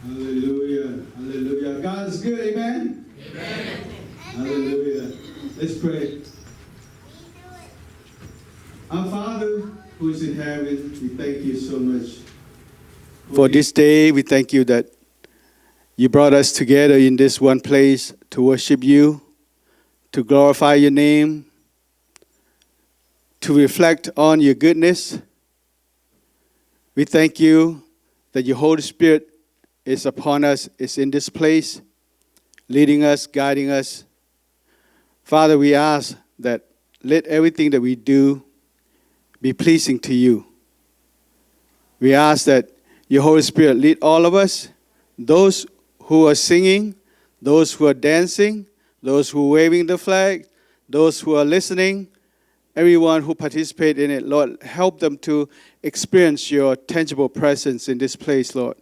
Hallelujah. Hallelujah. God is good. Amen. Amen. Hallelujah. Let's pray. Our Father who is in heaven, we thank you so much for this day. We thank you that you brought us together in this one place to worship you, to glorify your name, to reflect on your goodness. We thank you that your Holy Spirit is upon us, is in this place, leading us, guiding us. Father, we ask that let everything that we do be pleasing to you. We ask that your Holy Spirit lead all of us, those who are singing, those who are dancing, those who are waving the flag, those who are listening, everyone who participates in it. Lord, help them to experience your tangible presence in this place, Lord.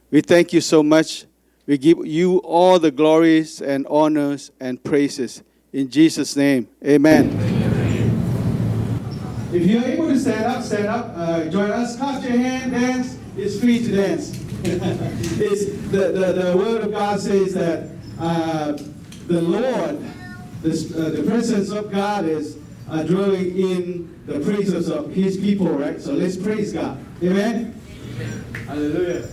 We thank you so much. We give you all the glories and honors and praises. In Jesus' name, amen. If you're able to stand up, join us, clap your hand, dance. It's free to dance. The Word of God says that the Lord, the presence of God is dwelling in the praises of His people, right? So let's praise God. Amen? Amen. Hallelujah.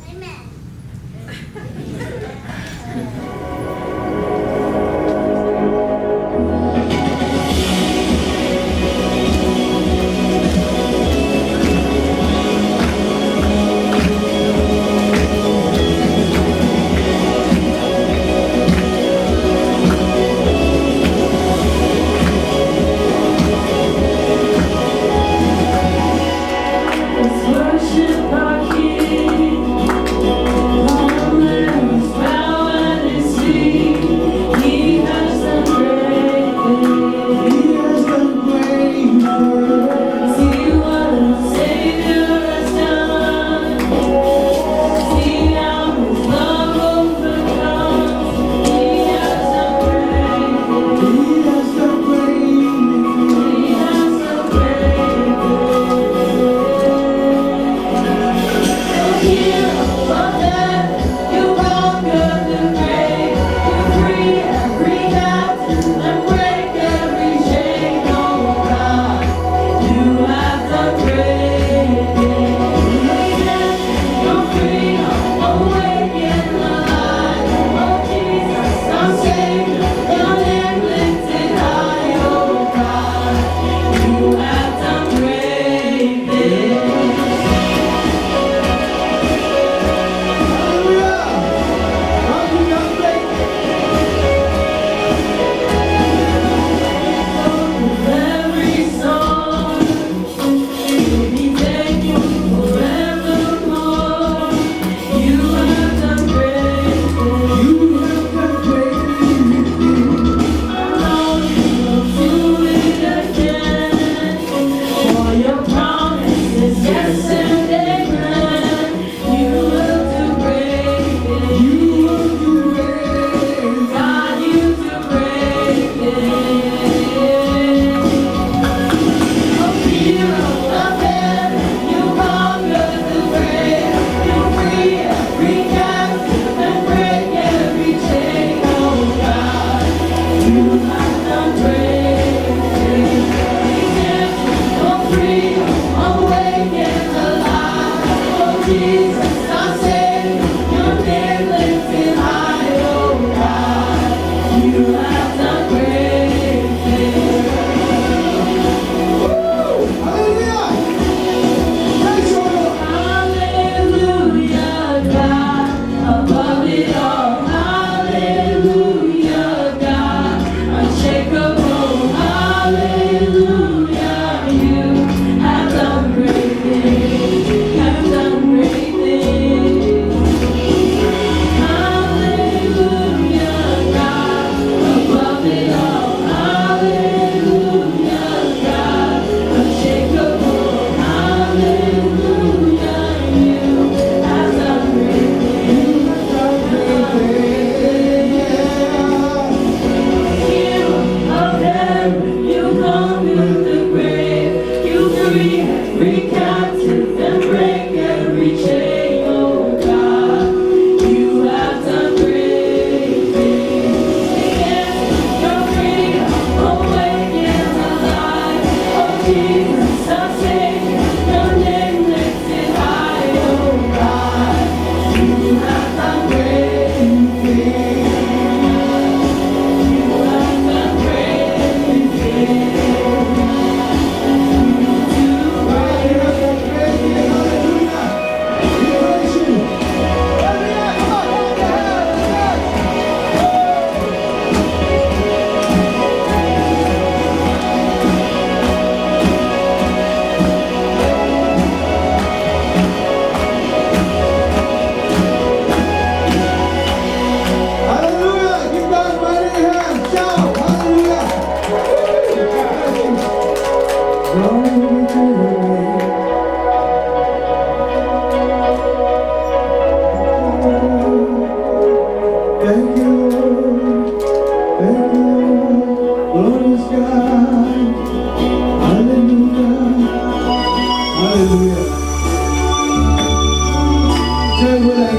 Worship our King.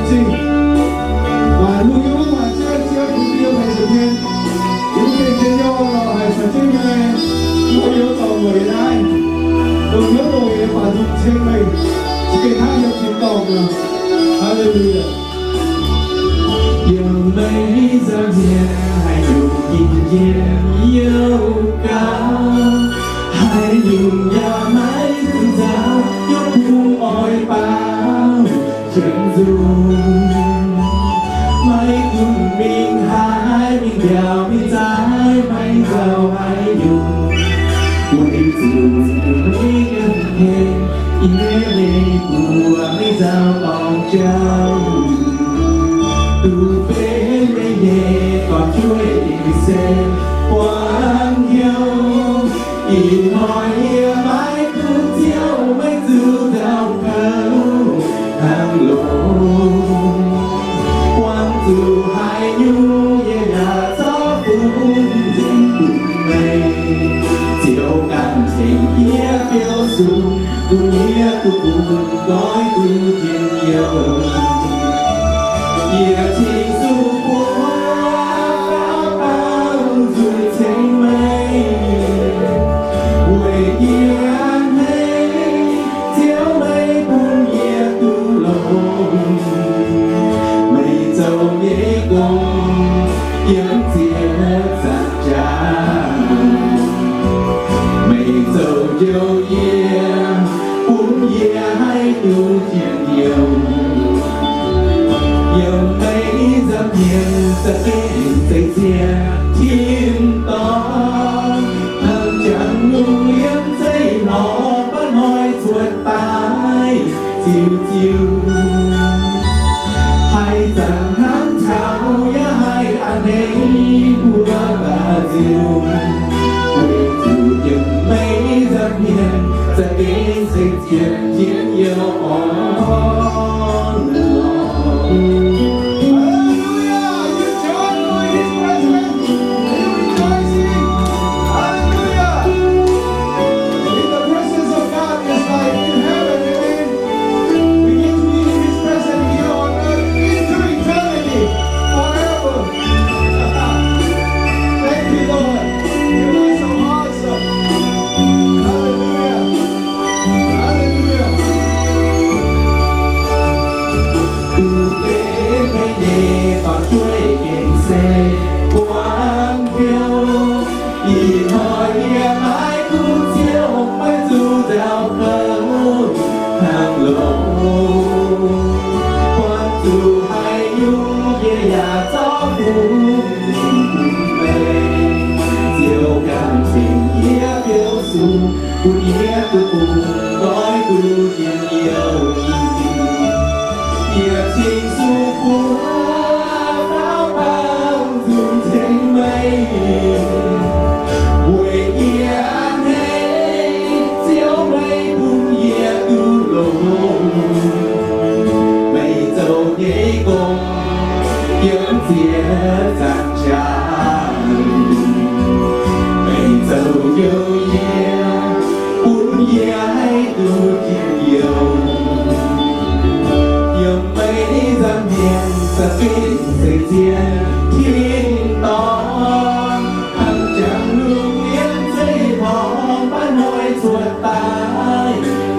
静。马路有晚上只要不要陪着天，如果天要係實際嘅，我有道回來，用咗道嘢把住清理，其他有錢當啦，哈利路亞。有美在天，还有阴天有高，还有呀买自造，有苦愛包全足，ไม่คุณมิงหายมิงเดียวมิใจไม่เจ้าให้อยู่ไม่จูไม่กันเพลงอีเล่เล่กูไม่เจ้าบอกเจ้าดูเป็นไม่เย่ก็ช่วยดีเส้นความเหี่ยวอีหน่อยไม่กูเที่ยวไม่จูดาวเขาทางโลกความจูหายอยู่ยังอยากจะพูดถึงคุณไม่เที่ยวกันเที่ยวเยี่ยเปรี้ยวสูงกูเยี่ยกูกูก้อยกูเยี่ยเยี่ยว也听诉过高最甜美，为依然美，娇美不也独龙，美走也共，迎接咱家，美走就也不也还有天有。有美在面，在边在前，天堂，能将路连在我不愛出大，照照，係陣間頭也係阿你我把照，為住有美在面，在邊在前，天有我。กูเยี่ยกูปูก้อยกูเยี่ยเยี่ยวเยี่ยทิ้งสู่หัวเท้าเท้าถึงเทงไม่为เยี่ยให้เจียวไม่บุญเยี่ยกูลงไม่เจ้าเย่กงยังเจียจากจางไม่เจ้าเยี่ยวเยี่ย也爱都天有，有美丽在面，在边在前，天堂，行将路连最旁，把愛出大，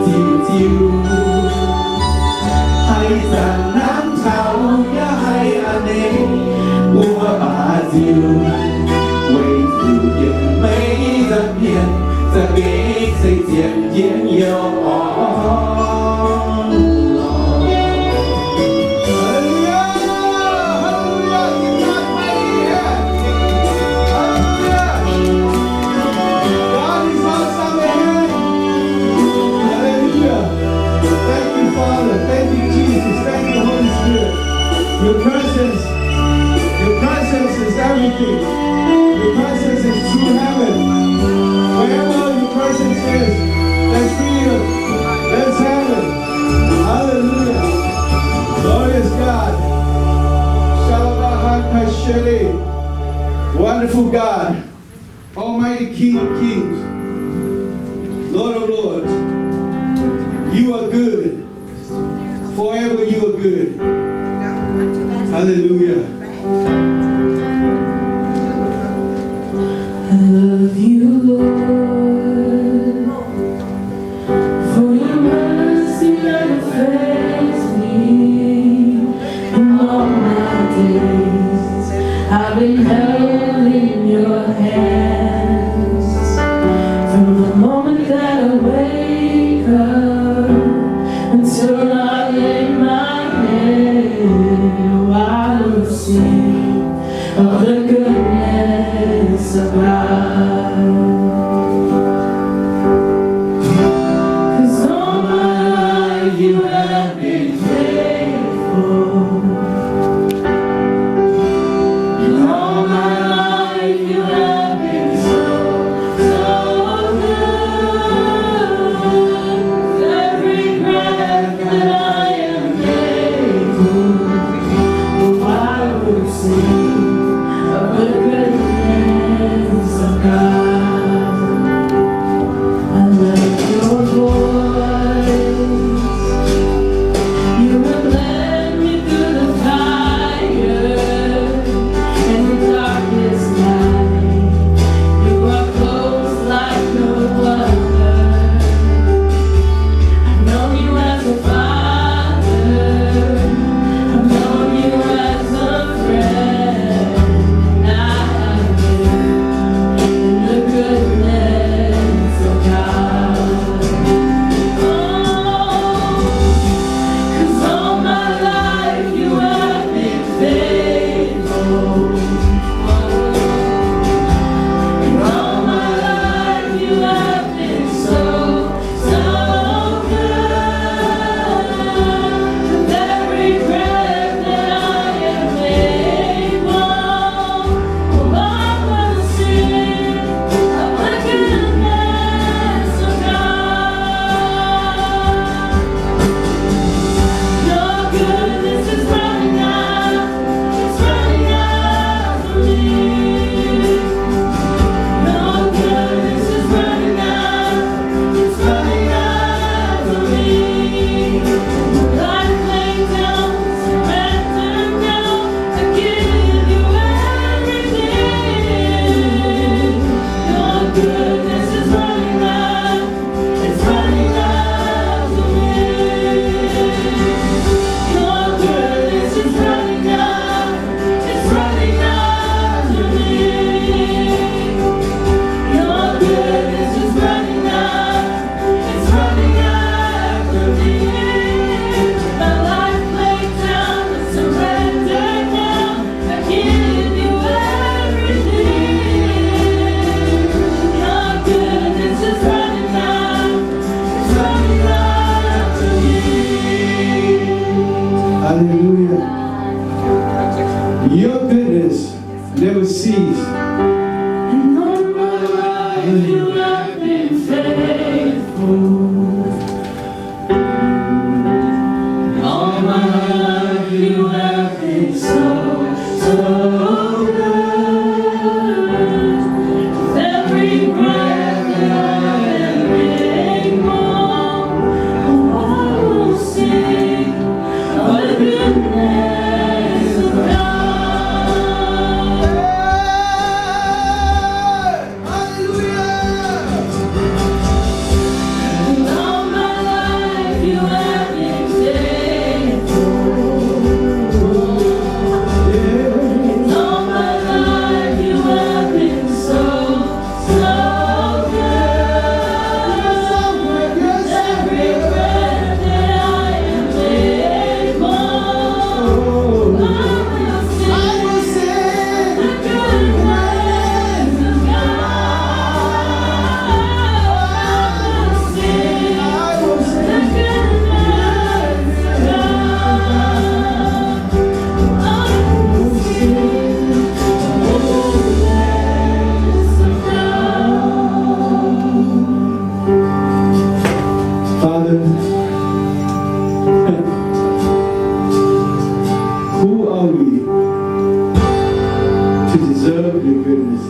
照照，係神南朝也係阿你，我把照，為住有美在面。在邊世間也有愛。Your presence is everything. Your presence is true heaven. Wherever your presence is, there's freedom, there's heaven. Hallelujah. Glorious God. Shalabahakashiri. Wonderful God. Almighty King of Kings. Lord of Lords. You are good. Forever you are good. Hallelujah. I love you, Lord, for your mercy never fails me. In all my days, I've been held in your hands. From the moment that I wake up until I lay my head, I will sing of the goodness of God. 'Cause all my life you have been faithful. And all my life you have been so, so good. With every breath that I am able, I will sing of the goodness of God. I love your voice. You have led me through the fire and the darkest night. You are close like no other. I know you as a father. I know you as a friend. I live in the goodness of God. Oh, 'cause all my life you have been faithful. And all my life you have been so, so good. With every breath that I am able, I will sing of the goodness of God. Your goodness is running out, it's running out for me. Your goodness is running out, it's running out for me. Life laid down, surrender now, I give you everything. Your goodness is running out, it's running out for me. Your goodness is running out, it's running out for me. Your goodness is running out, it's running out for me. My life laid down, I surrender now, I give you everything. Your goodness is running out, it's running out for me. Hallelujah. Your goodness never ceases. And all my life you have been faithful. All my life you have been so, so good. With every breath that I am able, I will sing of the goodness of God. And all my life you have been faithful. And all my life you have been so, so good. With every breath that I am able, I will sing the goodness of God. I will sing the goodness of God. I will sing the goodness of God. Father, who are we to deserve your goodness?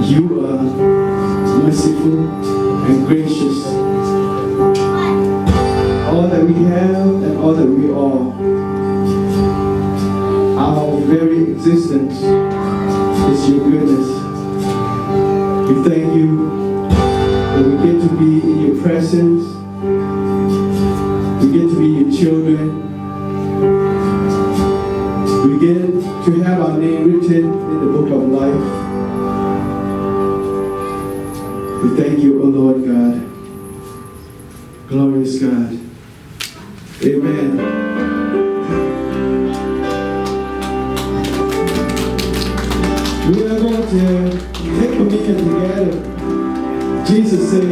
You are merciful and gracious. All that we have and all that we are. Our very existence is your goodness. We thank you that we get to be in your presence. We get to be your children. We get to have our name written in the book of life. We thank you, O Lord God. Glorious God. Amen. We are going to take communion together. Jesus said,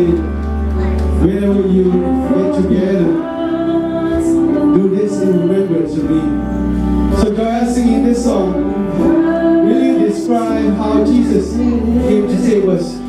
whenever you get together, do this in remembrance of me. So God, singing this song really describe how Jesus came to save us.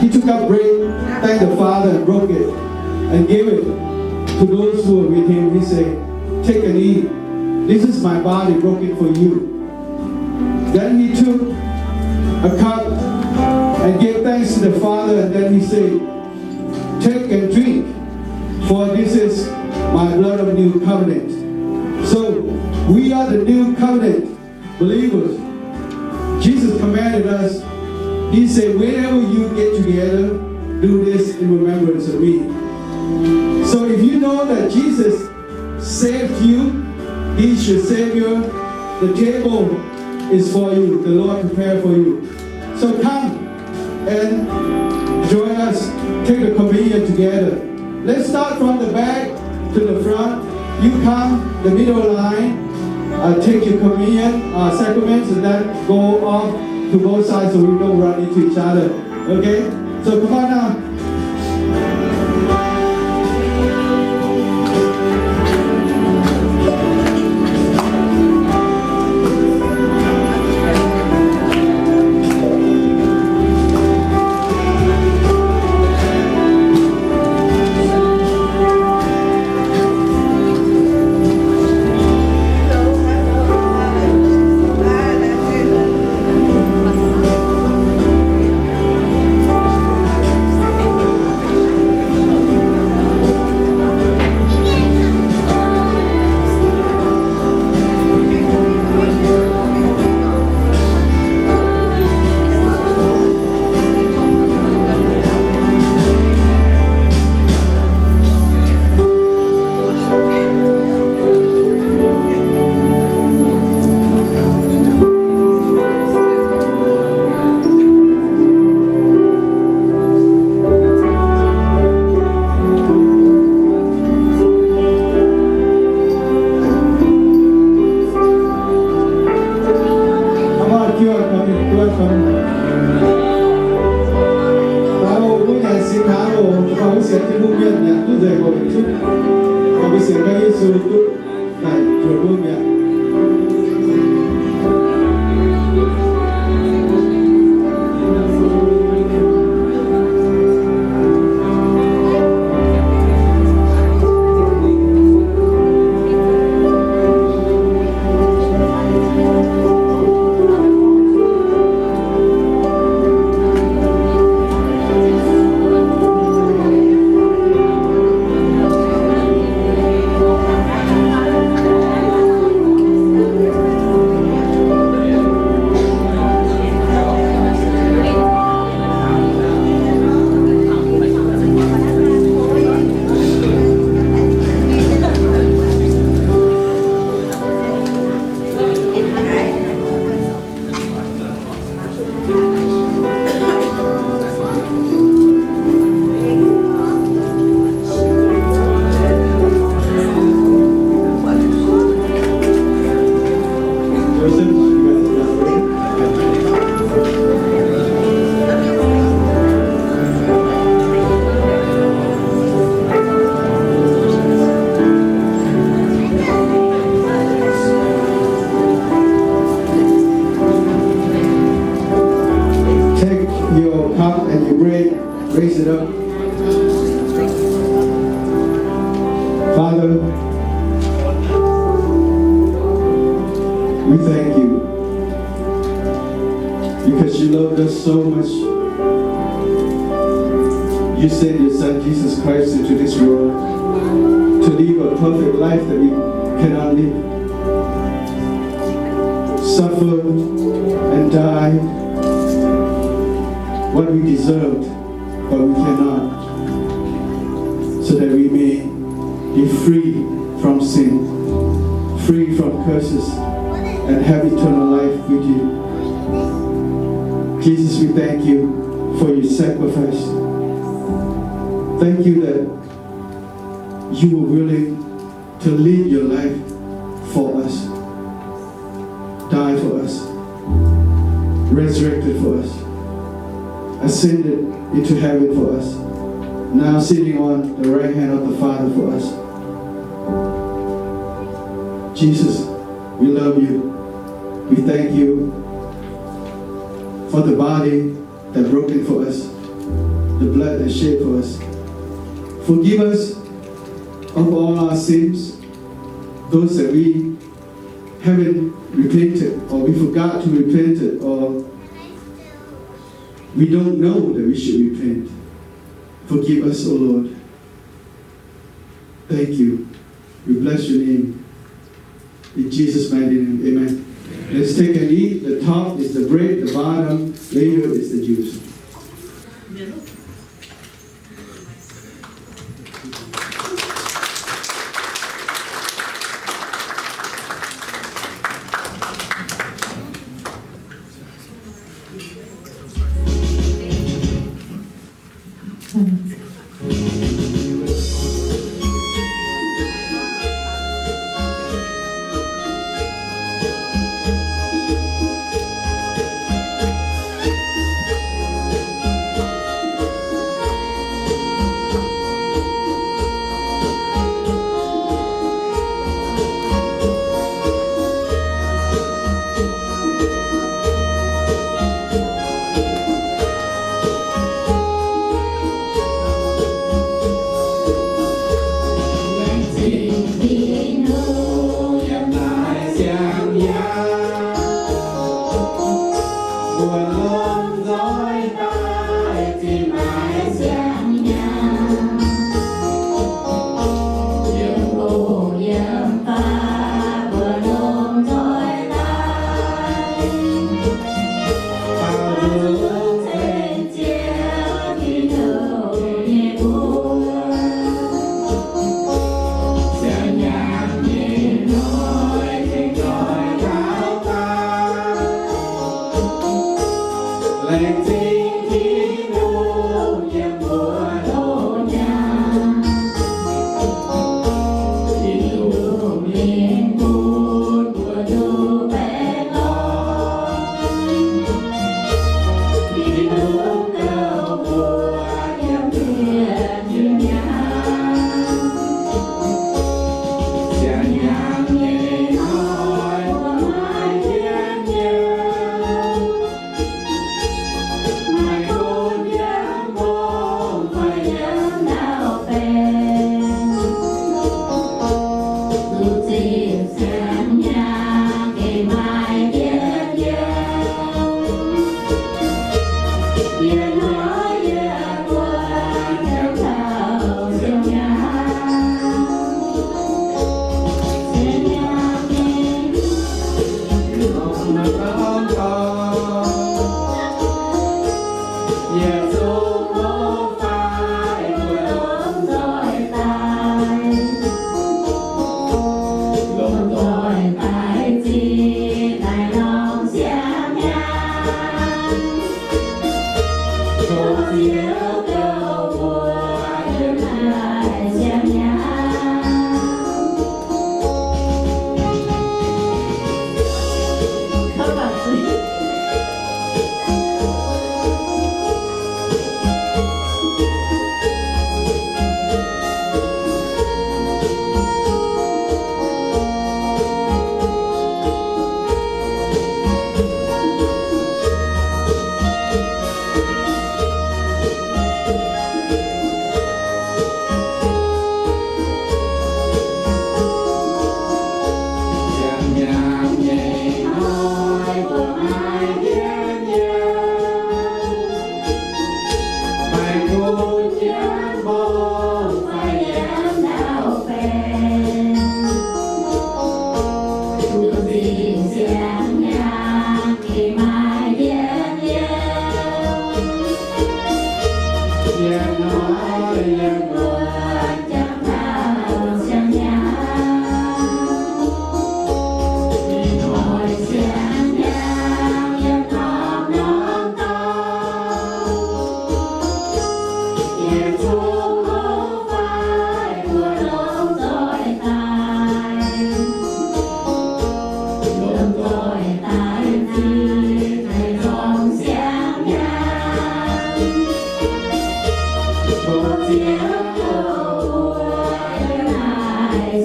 He took up bread, thanked the Father and broke it and gave it to those who were with him. He said, take and eat. This is my body broken for you. Then he took a cup and gave thanks to the Father, and then he said, take and drink, for this is my blood of new covenant. So we are the new covenant believers. Jesus commanded us. He said, whenever you get together, do this in remembrance of me. So if you know that Jesus saved you, He's your Savior, the table is for you, the Lord prepared for you. So come and join us, take the communion together. Let's start from the back to the front. You come, the middle line, take your communion sacraments, and then go off to both sides so we don't run into each other. Okay? So come on now. suruh tại chùa Vương Miện. Take your cup and your bread, raise it up. Father, we thank you because you loved us so much. You sent your Son Jesus Christ into this world to live a perfect life that we cannot live. Suffer and die what we deserved, but we cannot, so that we may be free from sin, free from curses, and have eternal life with you. Jesus, we thank you for your sacrifice. Thank you that you were willing to live your life for us, die for us, resurrected for us, ascended into heaven for us, now sitting on the right hand of the Father for us. Jesus, we love you. We thank you for the body that broken for us, the blood that shed for us. Forgive us of all our sins, those that we haven't repented, or we forgot to repent it, or we don't know that we should repent. Forgive us, O Lord. Thank you. We bless your name. In Jesus' mighty name, amen. Let's take and eat. The top is the bread, the bottom, later is the juice.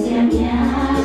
相呀。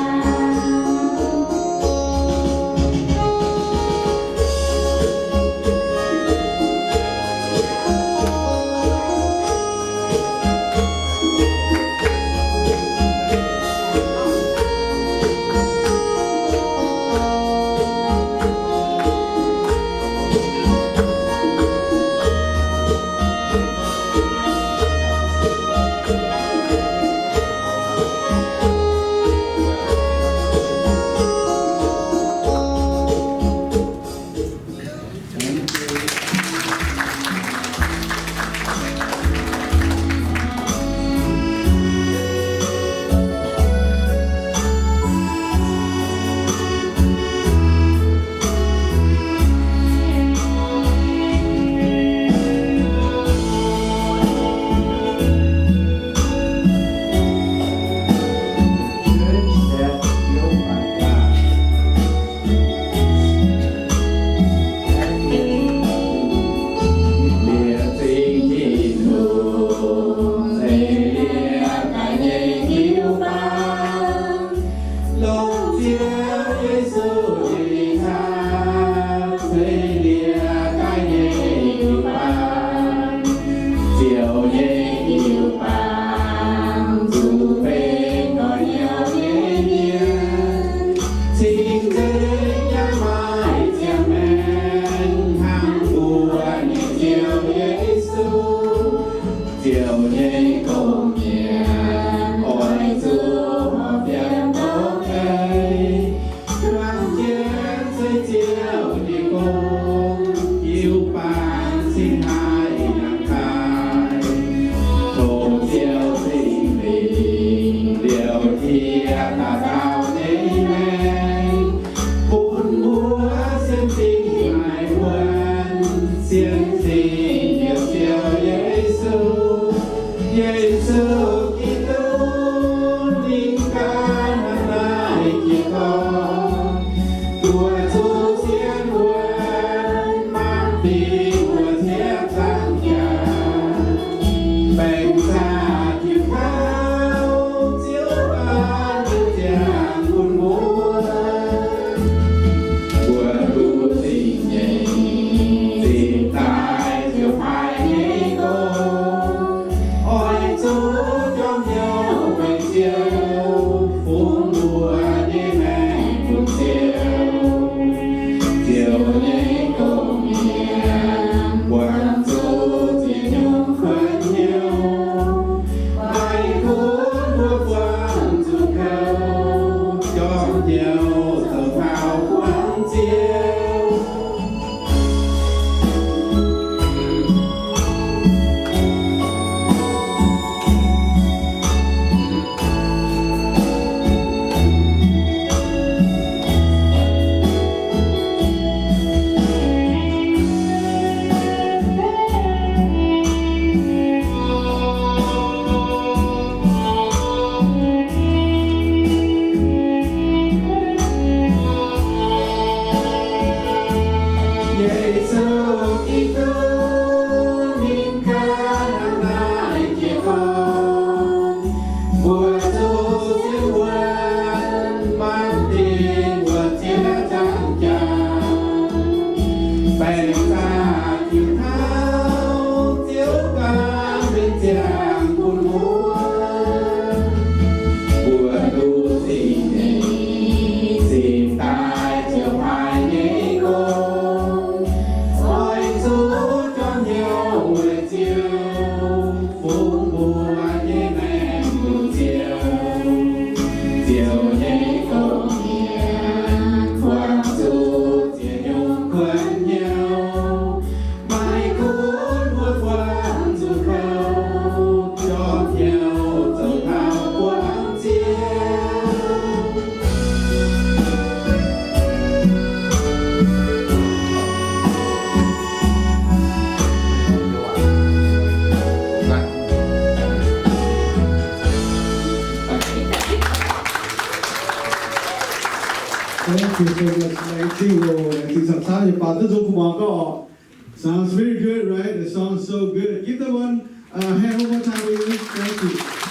Sounds very good, right? The song's so good. Give them one hand one more time, please. Thank you.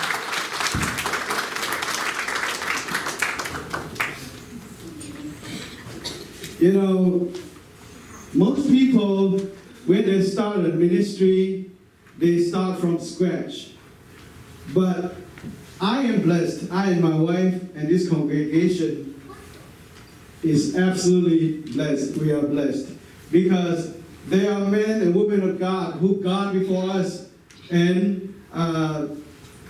You know, most people, when they start a ministry, they start from scratch. But I am blessed. I and my wife and this congregation is absolutely blessed. We are blessed. Because there are men and women of God who gone before us and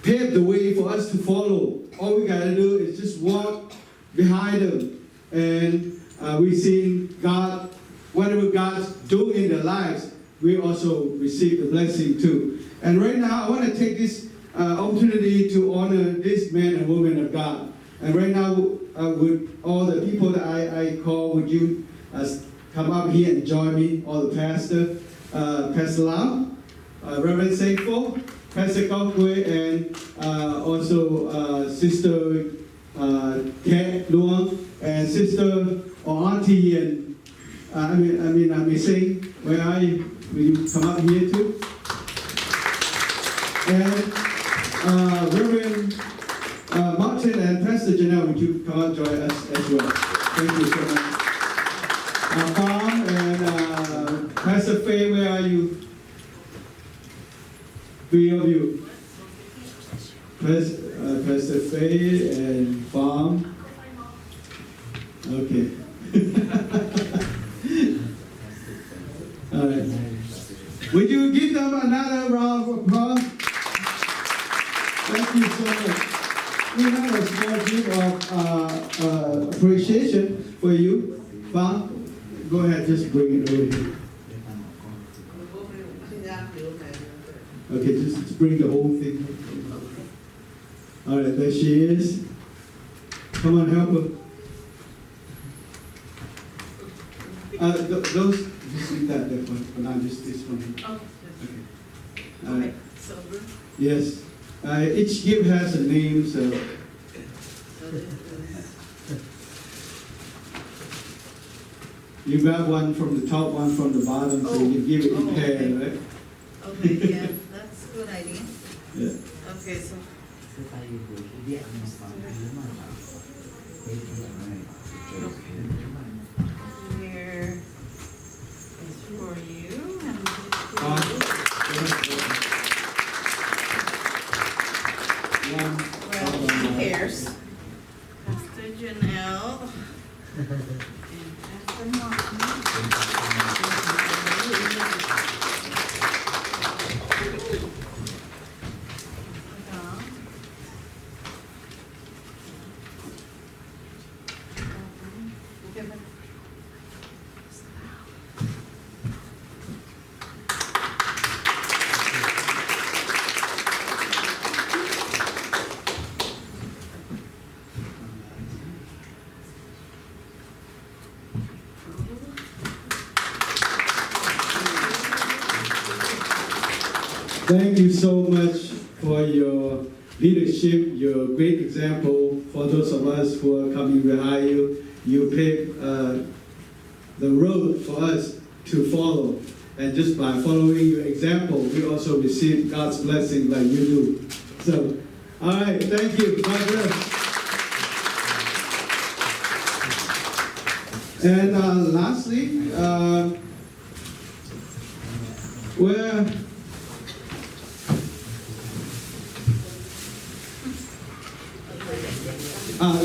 paved the way for us to follow. All we got to do is just walk behind them. And we see God, whatever God's doing in their lives, we also receive the blessing too. And right now, I want to take this opportunity to honor this man and woman of God. And right now, with all the people that I call, would you come up here and join me, all the pastor, Pastor Lam, Reverend Seifo, Pastor Kokwe, and also Sister Kat Luang, and Sister or Auntie, and I may sing. Where are you? Will you come up here too? And Reverend Martin and Pastor Janelle, would you come up join us as well? Thank you so much. Farm and Pastor Faye, where are you? Three of you. Pastor Faye and Farm. Okay. All right. Would you give them another round of applause? Thank you so much. We have a small gift of appreciation for you. Farm, go ahead, just bring it over here. Okay, just bring the whole thing. All right, there she is. Come on, help her. Those, just leave that one for now, just this one. Okay. Yes. Each gift has a name, so. You grab one from the top, one from the bottom, so you can give it in pair, right? Okay, yeah, that's a good idea. Yeah. Okay, so here is for you and well, two pairs. Pastor Janelle and Pastor Martin. Thank you so much for your leadership, your great example for those of us who are coming behind you. You paved the road for us to follow. And just by following your example, we also receive God's blessing like you do. So, all right, thank you. God bless. And lastly, where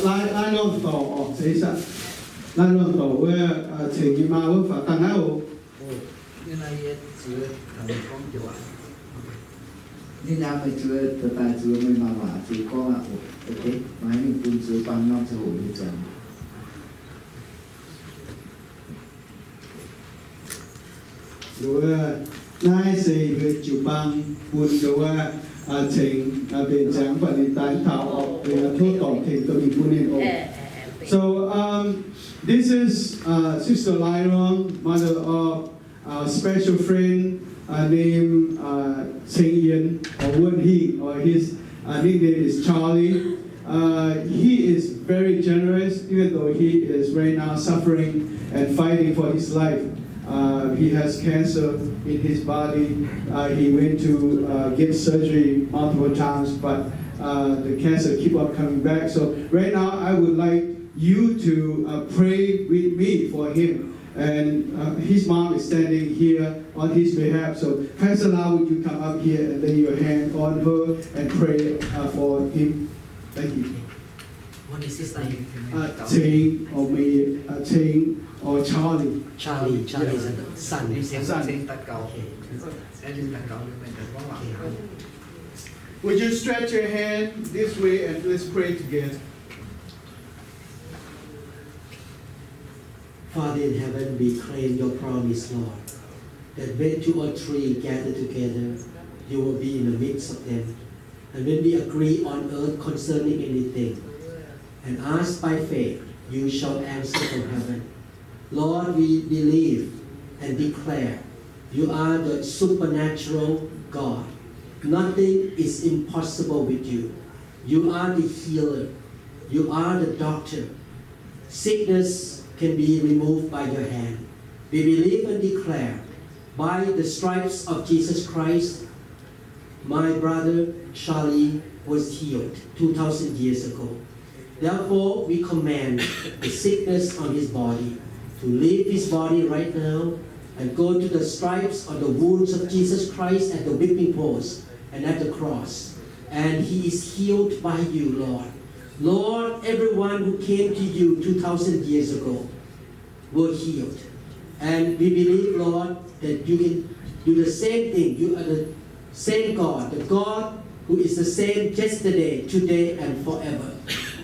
lai non tàu sẽ sao lai non tàu where thì cái mà vẫn phải tăng áo như này chưa thằng con chỗ như nào mà chưa từ ta chưa mới mà chỉ có là ok mà mình cũng chưa bằng năm xã hội như vậy rồi nay sẽ về chụp băng buồn rồi Thing bên trắng và nền tảng thảo về thuốc tổng thịnh tôi bị buôn lên ổn. So this is Sister Lyrong, mother of our special friend named Seng Yen or Wen He, or his nickname is Charlie. He is very generous, even though he is right now suffering and fighting for his life. He has cancer in his body. He went to get surgery multiple times, but the cancer keep on coming back. So right now, I would like you to pray with me for him. And his mom is standing here on his behalf. So Pastor Lau, would you come up here and lay your hand on her and pray for him? Thank you. What is his name? Ting or me, Ting or Charlie. Charlie is a son. เสียง Son. เสียงตะเกาเสียงตะเกาหรือเป็นแต่ว่าหลัง Would you stretch your hand this way and let's pray together? Father in heaven, we claim your promise, Lord, that when 2 or 3 gather together, you will be in the midst of them. And when we agree on earth concerning anything, and ask by faith, you shall answer from heaven. Lord, we believe and declare you are the supernatural God. Nothing is impossible with you. You are the healer. You are the doctor. Sickness can be removed by your hand. We believe and declare by the stripes of Jesus Christ, my brother Charlie was healed 2,000 years ago. Therefore, we command the sickness on his body to leave his body right now and go to the stripes or the wounds of Jesus Christ at the whipping post and at the cross. And he is healed by you, Lord. Lord, everyone who came to you 2,000 years ago were healed. And we believe, Lord, that you can do the same thing. You are the same God, the God who is the same yesterday, today, and forever.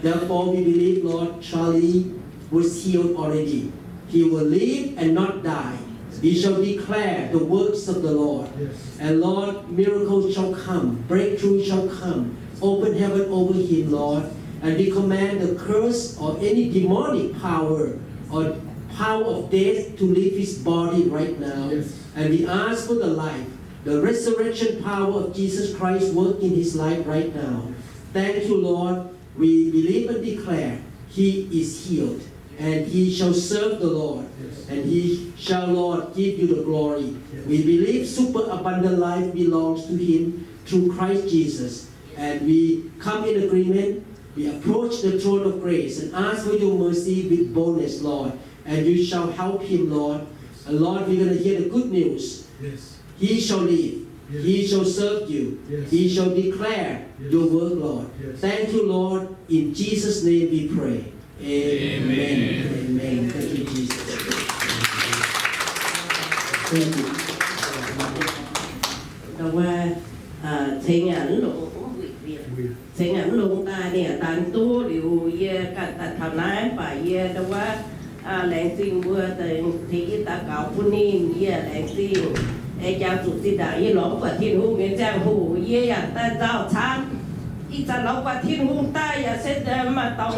Therefore, we believe, Lord, Charlie was healed already. He will live and not die. We shall declare the works of the Lord. Yes. And Lord, miracles shall come, breakthrough shall come. Open heaven over him, Lord. And we command the curse or any demonic power or power of death to leave his body right now. Yes. And we ask for the life, the resurrection power of Jesus Christ work in his life right now. Thank you, Lord. We believe and declare he is healed. And he shall serve the Lord. Yes. And he shall, Lord, give you the glory. Yes. We believe super abundant life belongs to him through Christ Jesus. And we come in agreement. We approach the throne of grace and ask for your mercy with boldness, Lord. And you shall help him, Lord. And Lord, we're going to hear the good news. Yes. He shall live. Yes. He shall serve you. Yes. He shall declare Yes. your word, Lord. Yes. Thank you, Lord. In Jesus' name we pray. Amen. Amen. Thank you, Jesus. Thank you. แต่ว่าเสียงอันหลงเสียงอันหลงตาเนี่ยตันตู้หรือเย่กันตัดทำนายป่าเย่แต่ว่าแหล่งสิ่งบัวแต่ที่ตาเก่าผู้นี้เย่แหล่งสิ่งไอ้เจ้าสุดที่ได้ยี่หลงกว่าที่หูเงี้ยเจ้าหูเย่อย่างแต่เจ้าช้างอีจะเรากว่าที่หูใต้อย่าเสด็จมาต้อง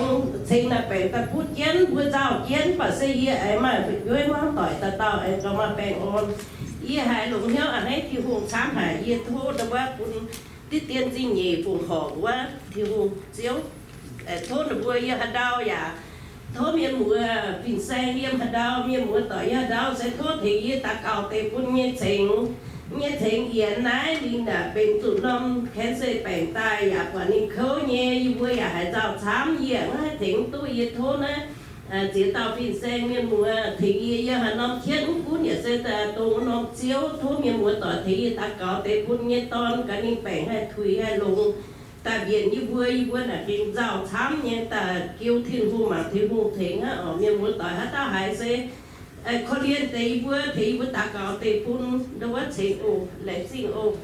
สิ่งนั้นเป็นแต่พูดเย็นพระเจ้าเย็นป่าเสียเย่ไอ้มาไปด้วยว่าต่อยตาเต้าไอ้ก็มาแปลงอ่อนยี่หายหลงเหี้ยวอันให้ที่หูช้างหายยี่โทษแต่ว่าคุณที่เตียนจริงยี่ฝุ่งหอกว่าที่หูเจียวโทษบัวยี่หัดดาวอย่าโทษเมียหมูปิ่นแซงเยี่ยมหัดดาวเมียหมูต่อยหัดดาวใส่โทษที่ยี่ตาเก่าเตะปุ่นยี่เฉงยี่เฉงเอียนนายลินน่ะเป็นจุดลมแค่เสยแปลงตายอย่ากว่านี้เขายี่ยี่บัวอย่าให้เจ้าช้ำยี่ให้ถึงตู้ยี่โทษนะchỉ tao pin xe miền mùa thì giờ hà nam khiến cún nhà xe ta tông nam chiếu thú miền mùa tỏi thì ta có để cún nhẹ ton cái ní bèn hay thủy hay lùng ta biển như vui là cái rào thám nhé ta kêu thiên vu mà thiên vu thỉnh á ở miền mùa tỏi hết ta hay xe có liên tế vui thì vui ta có để cún đâu có chuyện ô lại xin ô.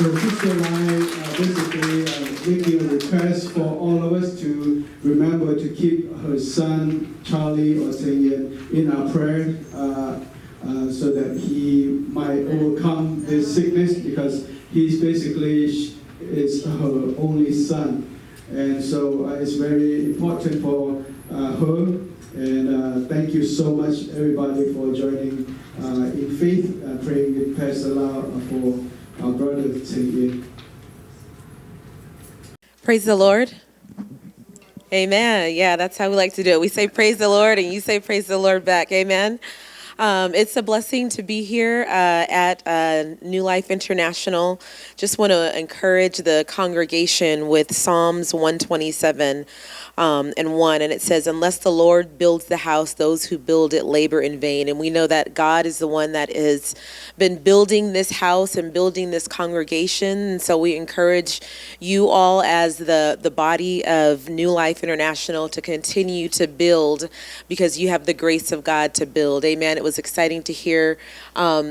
So Sister Lai basically making a request for all of us to remember to keep her son Charlie or Sayen in our prayer so that he might overcome this sickness because he's basically is her only son, and so it's very important for her. And thank you so much everybody for joining in faith, praying with Pastor Lau for our brother Sayen. Praise the Lord. Amen. Yeah, that's how we like to do it. We say praise the Lord and you say praise the Lord back. Amen. It's a blessing to be here at New Life International. Just want to encourage the congregation with Psalms 127 and 1. And it says, unless the Lord builds the house, those who build it labor in vain. And we know that God is the one that has been building this house and building this congregation. And so we encourage you all as the body of New Life International to continue to build, because you have the grace of God to build. Amen. It was exciting to hear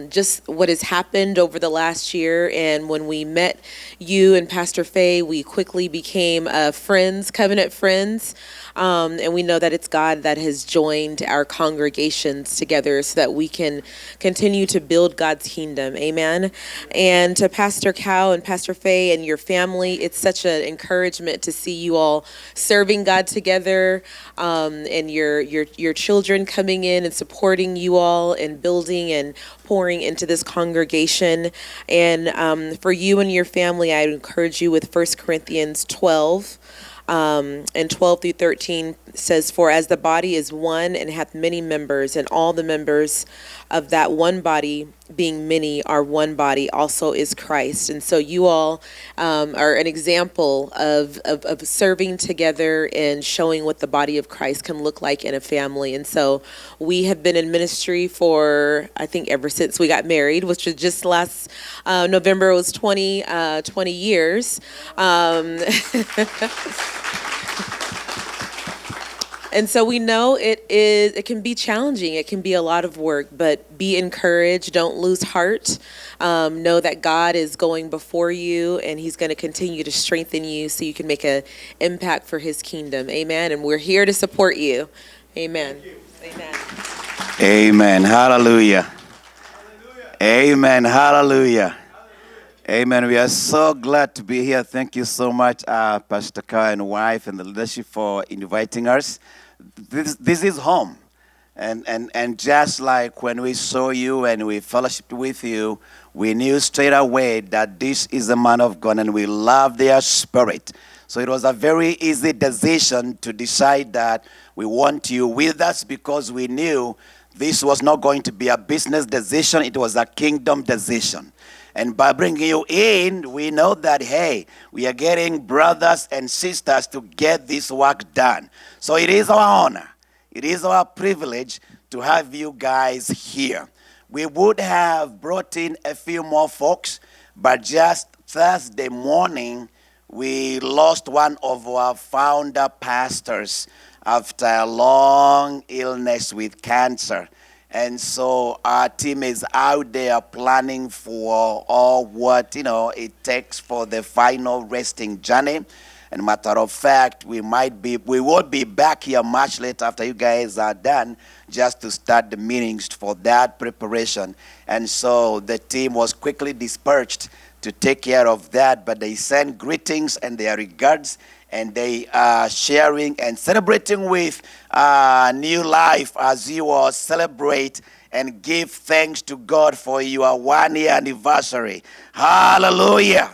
just what has happened over the last year. And when we met you and Pastor Faye, we quickly became friends, covenant friends. And we know that it's God that has joined our congregations together so that we can continue to build God's kingdom. Amen. And to Pastor Cow and Pastor Faye and your family, it's such an encouragement to see you all serving God together, and your children coming in and supporting you all and building and pouring into this congregation. And for you and your family, I encourage you with 1 Corinthians 12. And 12 through 13 says, for as the body is one and hath many members, and all the members of that one body, being many, are one body, also is Christ. And so you all are an example of serving together and showing what the body of Christ can look like in a family. And so we have been in ministry for, I think, ever since we got married, which was just last November. It was 20 years. And so we know it can be challenging. It can be a lot of work, but be encouraged. Don't lose heart. Know that God is going before you, and he's going to continue to strengthen you so you can make an impact for his kingdom. Amen. And we're here to support you. Amen. Amen. Amen. Hallelujah. Amen. Hallelujah. Amen. We are so glad to be here. Thank you so much, Pastor Carr and wife and the leadership for inviting us. This is home. And just like when we saw you and we fellowshiped with you, we knew straight away that this is a man of God and we love their spirit. So it was a very easy decision to decide that we want you with us, because we knew this was not going to be a business decision. It was a kingdom decision. And by bringing you in, we know that, hey, we are getting brothers and sisters to get this work done. So it is our honor. It is our privilege to have you guys here. We would have brought in a few more folks, but just Thursday morning, we lost one of our founder pastors after a long illness with cancer. And so our team is out there planning for all what, it takes for the final resting journey. And matter of fact, we will be back here much later after you guys are done, just to start the meetings for that preparation. And so the team was quickly dispersed to take care of that, but they send greetings and their regards, and they are sharing and celebrating with New Life as you all celebrate and give thanks to God for your 1-year anniversary. Hallelujah.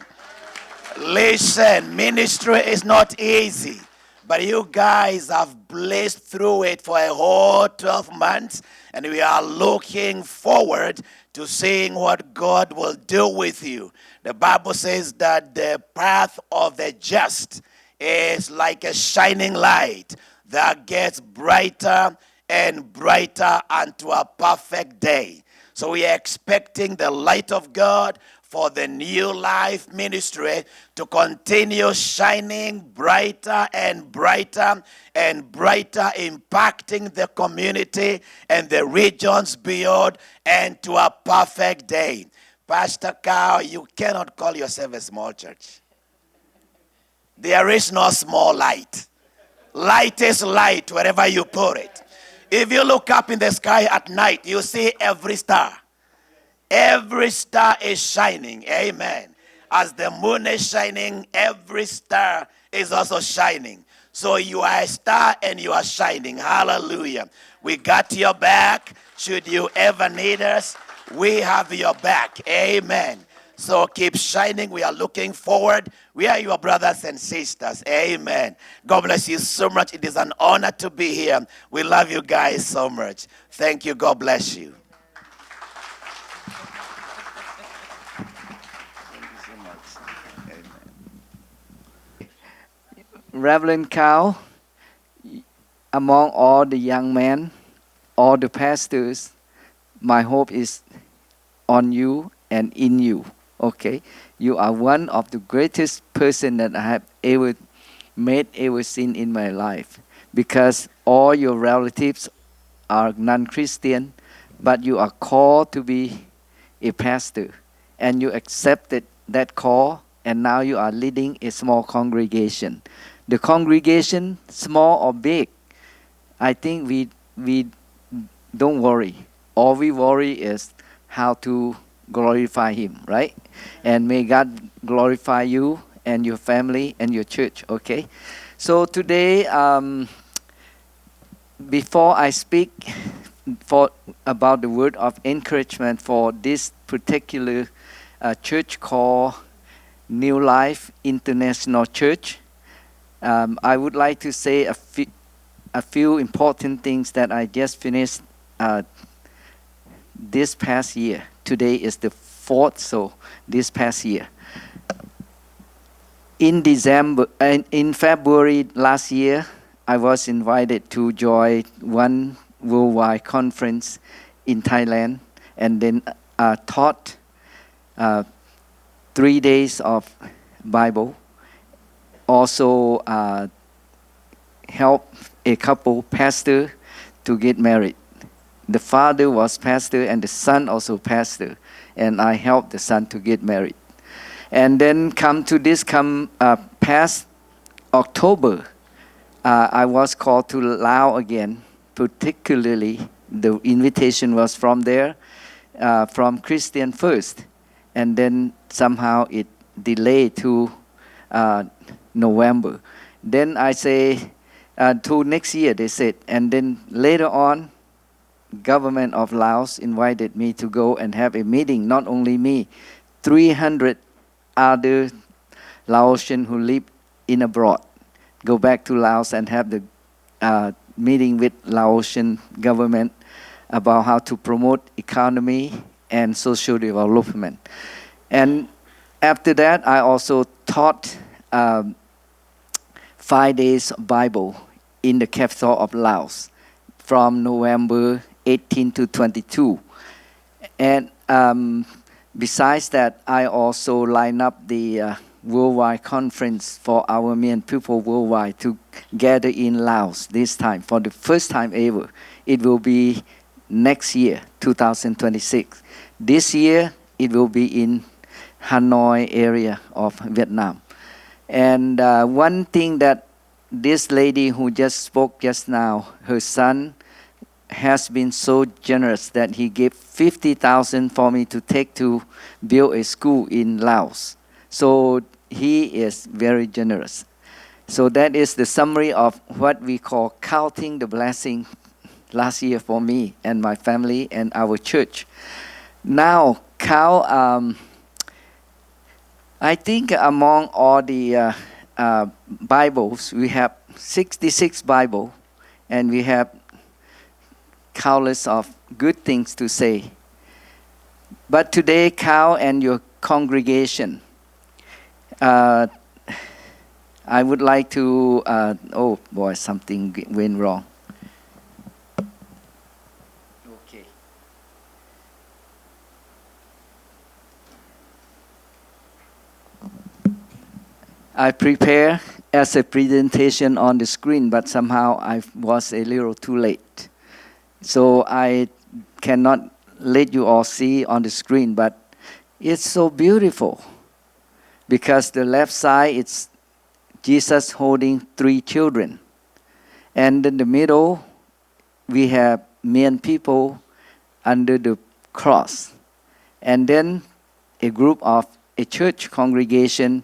Listen, ministry is not easy, but you guys have blazed through it for a whole 12 months, and we are looking forward to seeing what God will do with you. The Bible says that the path of the just is like a shining light that gets brighter and brighter unto a perfect day. So we are expecting the light of God for the New Life ministry to continue shining brighter and brighter and brighter, impacting the community and the regions beyond, and to a perfect day. Pastor Cow, you cannot call yourself a small church. There is no small light. Light is light wherever you put it. If you look up in the sky at night, you see every star. Every star is shining. Amen. As the moon is shining, every star is also shining. So you are a star and you are shining. Hallelujah. We got your back. Should you ever need us, we have your back. Amen. So keep shining. We are looking forward. We are your brothers and sisters. Amen. God bless you so much. It is an honor to be here. We love you guys so much. Thank you. God bless you. Reverend Carl, among all the young men, all the pastors, my hope is on you and in you. Okay, you are one of the greatest person that I have ever seen in my life, because all your relatives are non-Christian, but you are called to be a pastor, and you accepted that call, and now you are leading a small congregation. The congregation, small or big, I think we don't worry. All we worry is how to glorify Him, right? And may God glorify you and your family and your church, okay? So today, before I speak about the word of encouragement for this particular church called New Life International Church, I would like to say a few important things that I just finished this past year. Today is the 4th, so this past year. In February last year, I was invited to join one worldwide conference in Thailand, and then taught 3 days of Bible. Also help a couple pastor to get married. The father was pastor and the son also pastor, and I helped the son to get married. And then past October, I was called to Laos again. Particularly, the invitation was from there, from Christian First, and then somehow it delayed to November. Then I say to next year, they said, and then later on, government of Laos invited me to go and have a meeting. Not only me, 300 other Laotians who live in abroad go back to Laos and have the meeting with Laotian government about how to promote economy and social development. And after that, I also taught 5 days Bible in the capital of Laos from November 18 to 22. And besides that, I also line up the worldwide conference for our Mian people worldwide to gather in Laos this time for the first time ever. It will be next year, 2026. This year, it will be in Hanoi area of Vietnam. And one thing that this lady who just spoke just now, her son has been so generous that he gave 50,000 for me to take to build a school in Laos. So he is very generous. So that is the summary of what we call counting the blessing last year for me and my family and our church. Now, I think among all the Bibles, we have 66 Bible, and we have countless of good things to say. But today, Cal and your congregation, I would like to, oh boy, something went wrong. Okay. I prepare as a presentation on the screen, but somehow I was a little too late. So I cannot let you all see on the screen, but it's so beautiful because the left side it's Jesus holding 3 children, and in the middle we have Mian people under the cross, and then a group of a church congregation.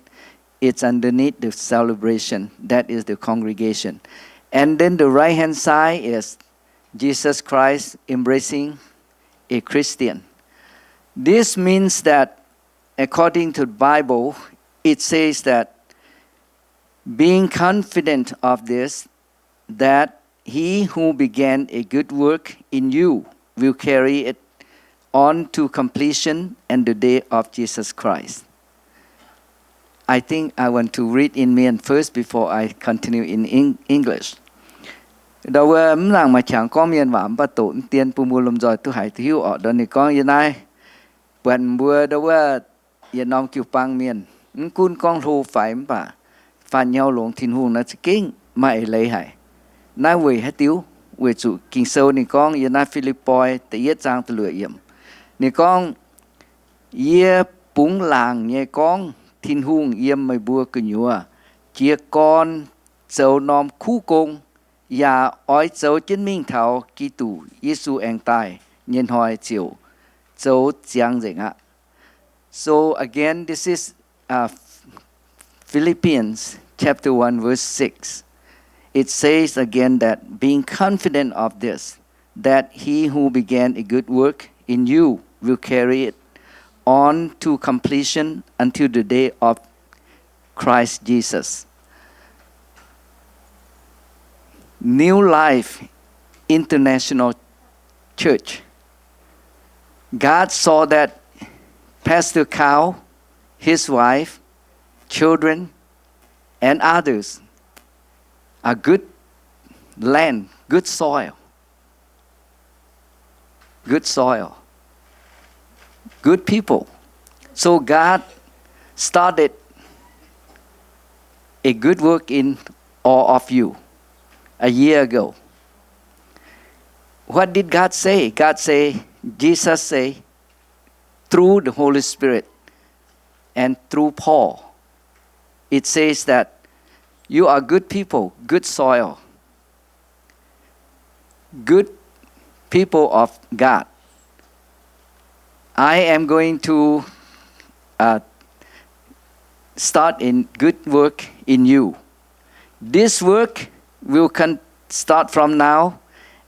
It's underneath the celebration. That is the congregation. And then the right hand side is Jesus Christ embracing a Christian. This means that according to the Bible, it says that being confident of this, that he who began a good work in you will carry it on to completion and the day of Jesus Christ. I think I want to read in Mian first before I continue in English. Đầu làng mà chẳng có miền vạm bắt tổn tiền pu mua lùm rồi tu hải thiếu ở đó này con yên ai bận bữa đâu yên nong chịu băng miền cún con thu phải mà phản nhau lồng thiên hùng nó kinh mà lấy hải nãy về hết tiêu về chủ kinh sâu này con yên ai Philippines tự yết giang tự lựa yểm này con ye búng làng nghe con thiên hùng yếm mày bùa cứ nhua chia con sâu nom khu công và ói dấu chứng minh thảo Kitô Giêsu anh tài nhân hỏi chiều dấu giang dạy ạ. So again, this is Philippians chapter 1 verse 6. It says again that being confident of this, that he who began a good work in you will carry it on to completion until the day of Christ Jesus. New Life International Church. God saw that Pastor Carl, his wife, children, and others are good land, good soil, good people. So God started a good work in all of you a year ago. What did God say? Jesus say, through the Holy Spirit and through Paul, it says that you are good people, good soil, good people of God. I am going to start in good work in you. This work will start from now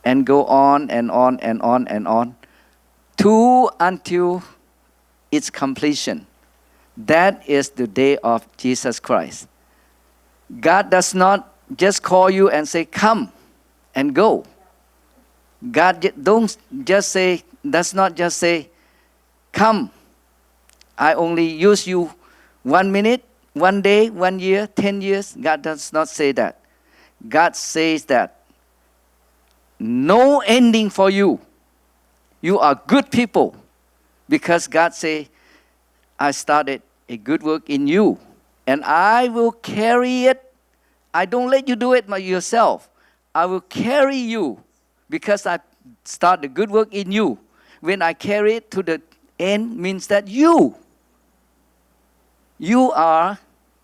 and go on and on and on and on to until its completion. That is the day of Jesus Christ. God does not just call you and say, come and go. God does not just say, come. I only use you 1 minute, 1 day, 1 year, 10 years. God does not say that. God says that no ending for you. You are good people because God say, I started a good work in you and I will carry it. I don't let you do it by yourself. I will carry you because I start a good work in you. When I carry it to the end means that you are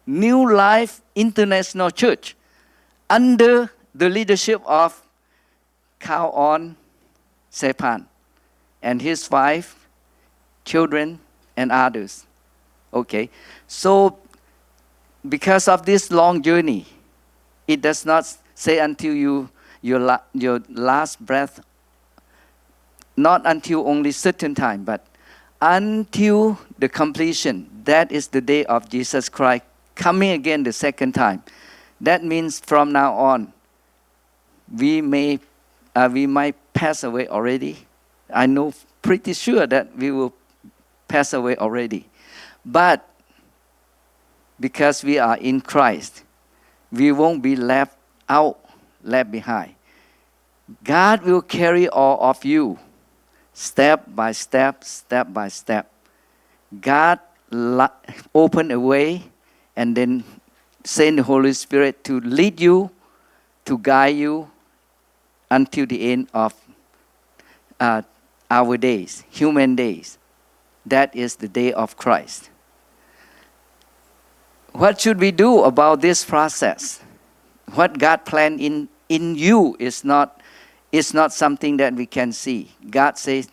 New Life International Church under the leadership of Khao On Sepan and his wife, children, and others. Okay, so because of this long journey, it does not say until your last breath, not until only certain time, but until the completion. That is the day of Jesus Christ coming again the second time. That means from now on, we might pass away already. I know pretty sure that we will pass away already. But because we are in Christ, we won't be left behind. God will carry all of you step by step, step by step. God open a way and then send the Holy Spirit to lead you, to guide you until the end of our days, human days. That is the day of Christ. What should we do about this process? What God planned in you is not something that we can see. God says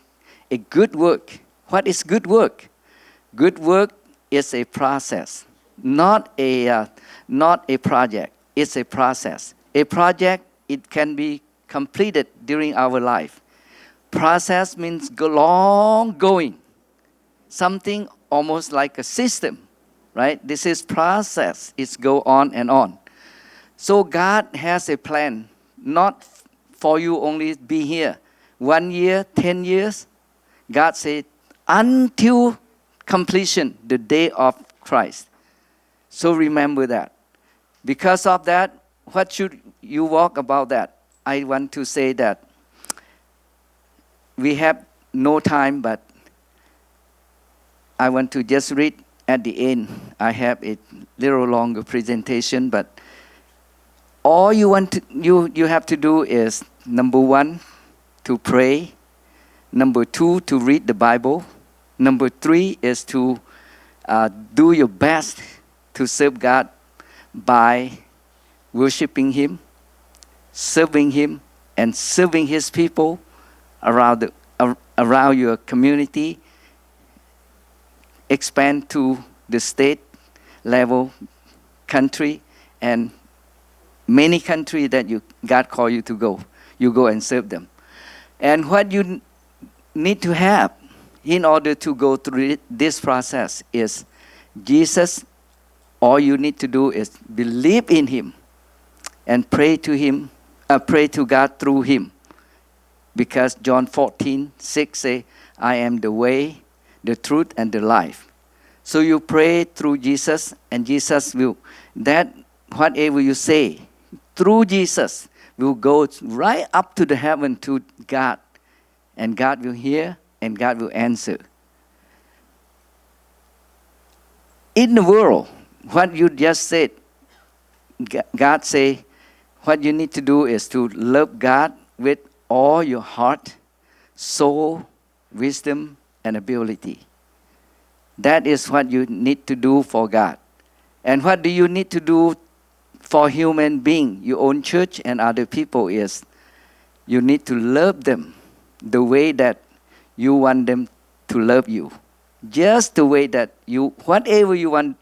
a good work. What is good work? Good work is a process, not a project. It's a process. A project, it can be completed during our life. Process means long going. Something almost like a system, right? This is process. It's go on and on. So God has a plan, not for you only be here 1 year, 10 years. God said until completion, the day of Christ. So remember that. Because of that, what should you walk about that? I want to say that we have no time, but I want to just read at the end. I have a little longer presentation, but all you have to do is, number 1, to pray. Number 2, to read the Bible. Number 3 is to do your best to serve God by worshiping Him, serving Him, and serving His people around your community. Expand to the state level, country, and many countries that God called you to go. You go and serve them. And what you need to have in order to go through this process is Jesus. All you need to do is believe in Him and pray to Him, pray to God through Him. Because John 14:6 say, I am the way, the truth, and the life. So you pray through Jesus, and Jesus will, that whatever you say through Jesus will go right up to the heaven to God. And God will hear, and God will answer. In the world, what you just said, God say, what you need to do is to love God with all your heart, soul, wisdom, and ability. That is what you need to do for God. And what do you need to do for human being, your own church and other people, is you need to love them the way that you want them to love you. Just the way that whatever you want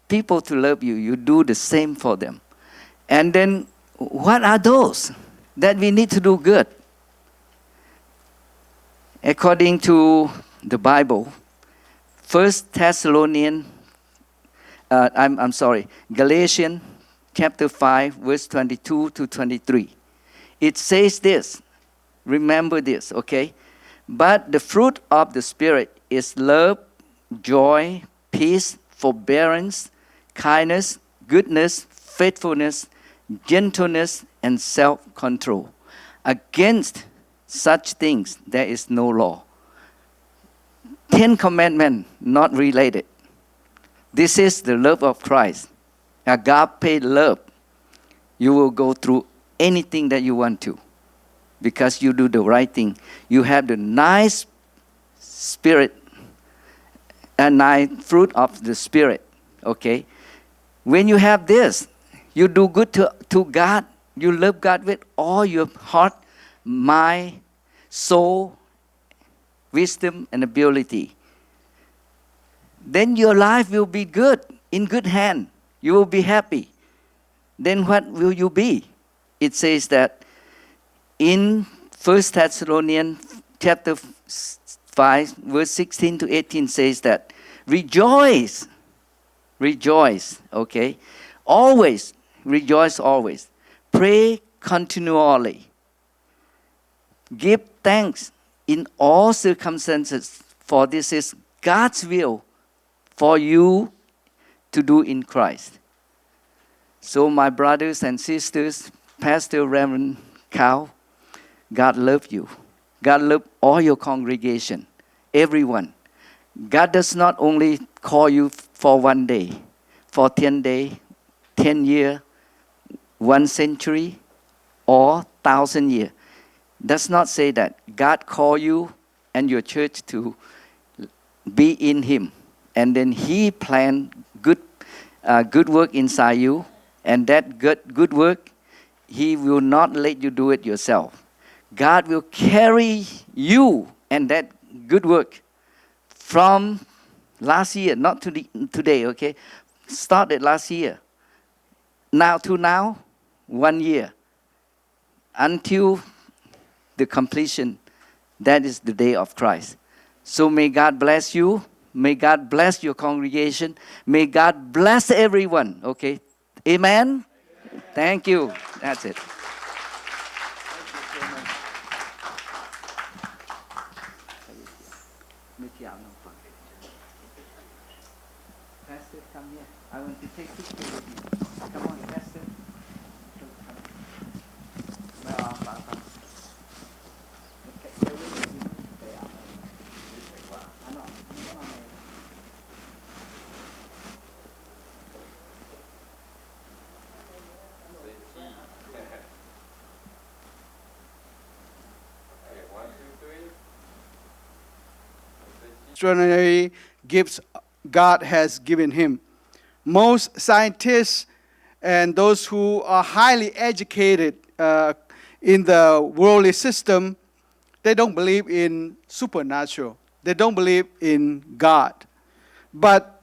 people to love you, you do the same for them. And then what are those that we need to do good? According to the Bible, Galatians chapter 5, verse 22 to 23. It says this, remember this, okay? But the fruit of the Spirit is love, joy, peace, forbearance, kindness, goodness, faithfulness, gentleness, and self-control. Against such things there is no law. 10 commandments not related. This is the love of Christ. Agape love. You will go through anything that you want to because you do the right thing. You have the nice spirit and nice fruit of the Spirit. Okay? When you have this, you do good to God. You love God with all your heart, mind, soul, wisdom, and ability. Then your life will be good, in good hand. You will be happy. Then what will you be? It says that in 1 Thessalonians chapter 5, verse 16 to 18 says that, rejoice, okay? Always, rejoice always. Pray continually. Give thanks in all circumstances, for this is God's will for you to do in Christ. So my brothers and sisters, Pastor Reverend Cow, God loves you. God loves all your congregation, everyone. God does not only call you for 1 day, for 10 days, 10 years, 1 century, or 1,000 years. Does not say that. God called you and your church to be in Him. And then He planned good work inside you. And that good work, He will not let you do it yourself. God will carry you and that good work from last year, not today, okay? Started last year. Now to now, 1 year. Until the completion, that is the day of Christ. So may God bless you. May God bless your congregation. May God bless everyone, okay? Amen? Thank you. That's it. Pastor, come here. I want to take extraordinary gifts God has given him. Most scientists and those who are highly educated in the worldly system, they don't believe in supernatural. They don't believe in God. But